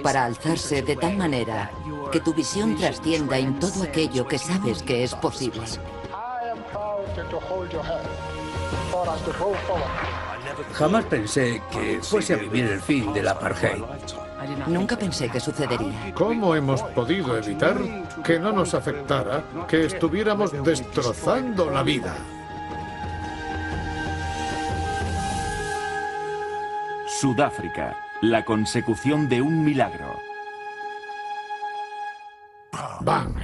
Para alzarse de tal manera que tu visión trascienda en todo aquello que sabes que es posible. Jamás pensé que fuese a vivir el fin del apartheid. Nunca pensé que sucedería. ¿Cómo hemos podido evitar que no nos afectara, que estuviéramos destrozando la vida? Sudáfrica, la consecución de un milagro. ¡Bang!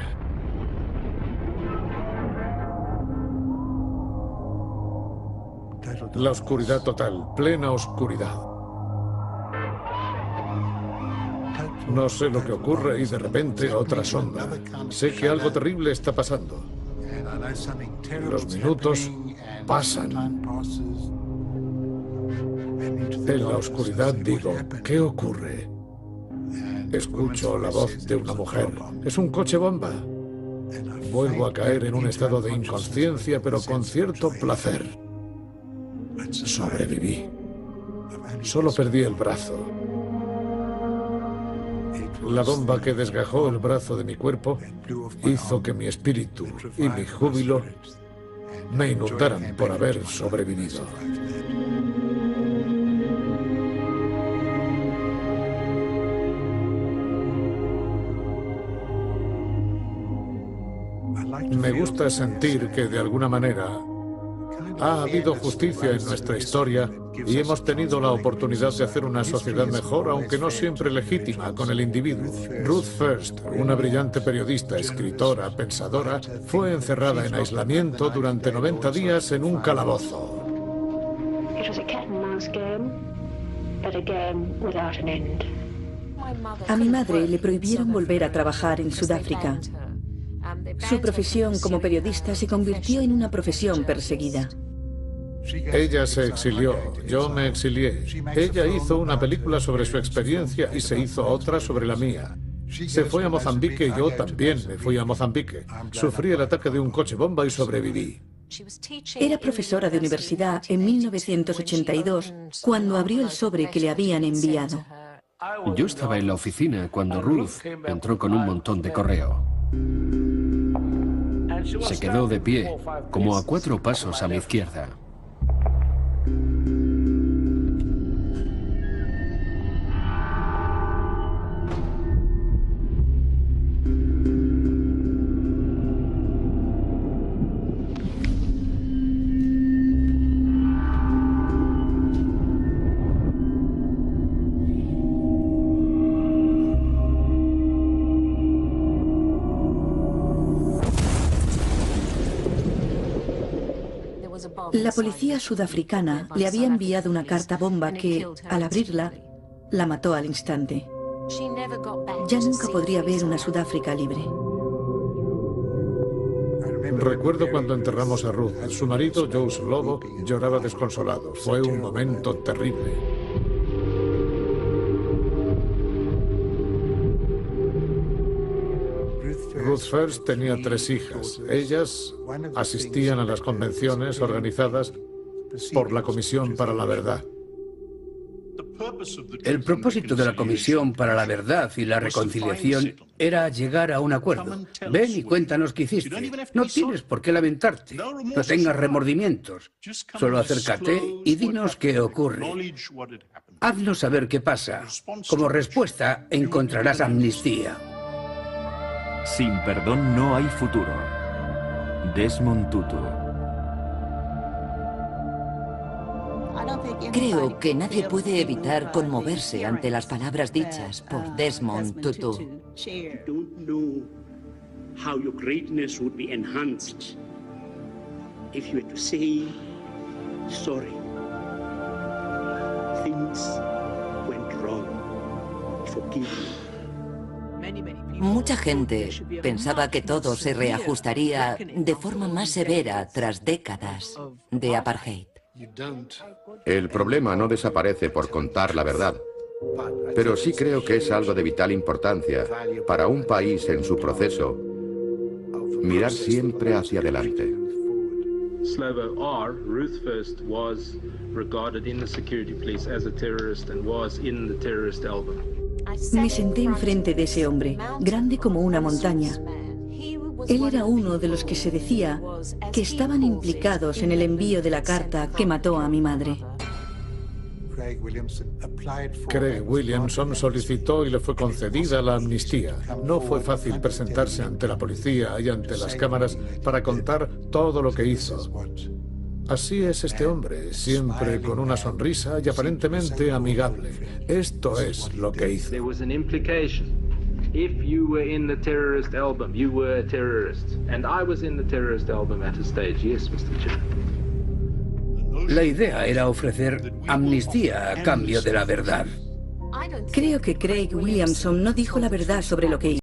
La oscuridad total, plena oscuridad. No sé lo que ocurre y de repente otra sombra. Sé que algo terrible está pasando. Los minutos pasan. En la oscuridad digo, ¿qué ocurre? Escucho la voz de una mujer. Es un coche bomba. Vuelvo a caer en un estado de inconsciencia, pero con cierto placer. Sobreviví. Solo perdí el brazo. La bomba que desgajó el brazo de mi cuerpo hizo que mi espíritu y mi júbilo me inundaran por haber sobrevivido. Me gusta sentir que, de alguna manera, ha habido justicia en nuestra historia y hemos tenido la oportunidad de hacer una sociedad mejor, aunque no siempre legítima, con el individuo. Ruth First, una brillante periodista, escritora, pensadora, fue encerrada en aislamiento durante 90 días en un calabozo. A mi madre le prohibieron volver a trabajar en Sudáfrica. Su profesión como periodista se convirtió en una profesión perseguida. Ella se exilió, yo me exilié. Ella hizo una película sobre su experiencia y se hizo otra sobre la mía. Se fue a Mozambique y yo también me fui a Mozambique. Sufrí el ataque de un coche bomba y sobreviví. Era profesora de universidad en 1982 cuando abrió el sobre que le habían enviado. Yo estaba en la oficina cuando Ruth entró con un montón de correo. Se quedó de pie, como a 4 pasos a mi izquierda. La policía sudafricana le había enviado una carta bomba que, al abrirla, la mató al instante. Ya nunca podría ver una Sudáfrica libre. Recuerdo cuando enterramos a Ruth. Su marido, Joe Slovo, lloraba desconsolado. Fue un momento terrible. Ruth First tenía 3 hijas. Ellas asistían a las convenciones organizadas por la Comisión para la Verdad. El propósito de la Comisión para la Verdad y la Reconciliación era llegar a un acuerdo. Ven y cuéntanos qué hiciste. No tienes por qué lamentarte. No tengas remordimientos. Solo acércate y dinos qué ocurre. Haznos saber qué pasa. Como respuesta encontrarás amnistía. Sin perdón no hay futuro. Desmond Tutu. Creo que nadie puede evitar conmoverse ante las palabras dichas por Desmond Tutu. How your greatness would be enhanced if you were to say sorry. Things went wrong. Forgive me. Mucha gente pensaba que todo se reajustaría de forma más severa tras décadas de apartheid. El problema no desaparece por contar la verdad, pero sí creo que es algo de vital importancia para un país en su proceso mirar siempre hacia adelante. Slovo R. Ruth First was regarded in the security police as a terrorist and was in the terrorist album. Me senté enfrente de ese hombre, grande como una montaña. Él era uno de los que se decía que estaban implicados en el envío de la carta que mató a mi madre. Craig Williamson solicitó y le fue concedida la amnistía. No fue fácil presentarse ante la policía y ante las cámaras para contar todo lo que hizo. Así es este hombre, siempre con una sonrisa y aparentemente amigable. Esto es lo que hizo. If you were in the terrorist album, you were a terrorist. And I was in the terrorist album at a stage. Yes, Mr. Chair. La idea era ofrecer amnistía a cambio de la verdad. Creo que Craig Williamson no dijo la verdad sobre lo que hizo.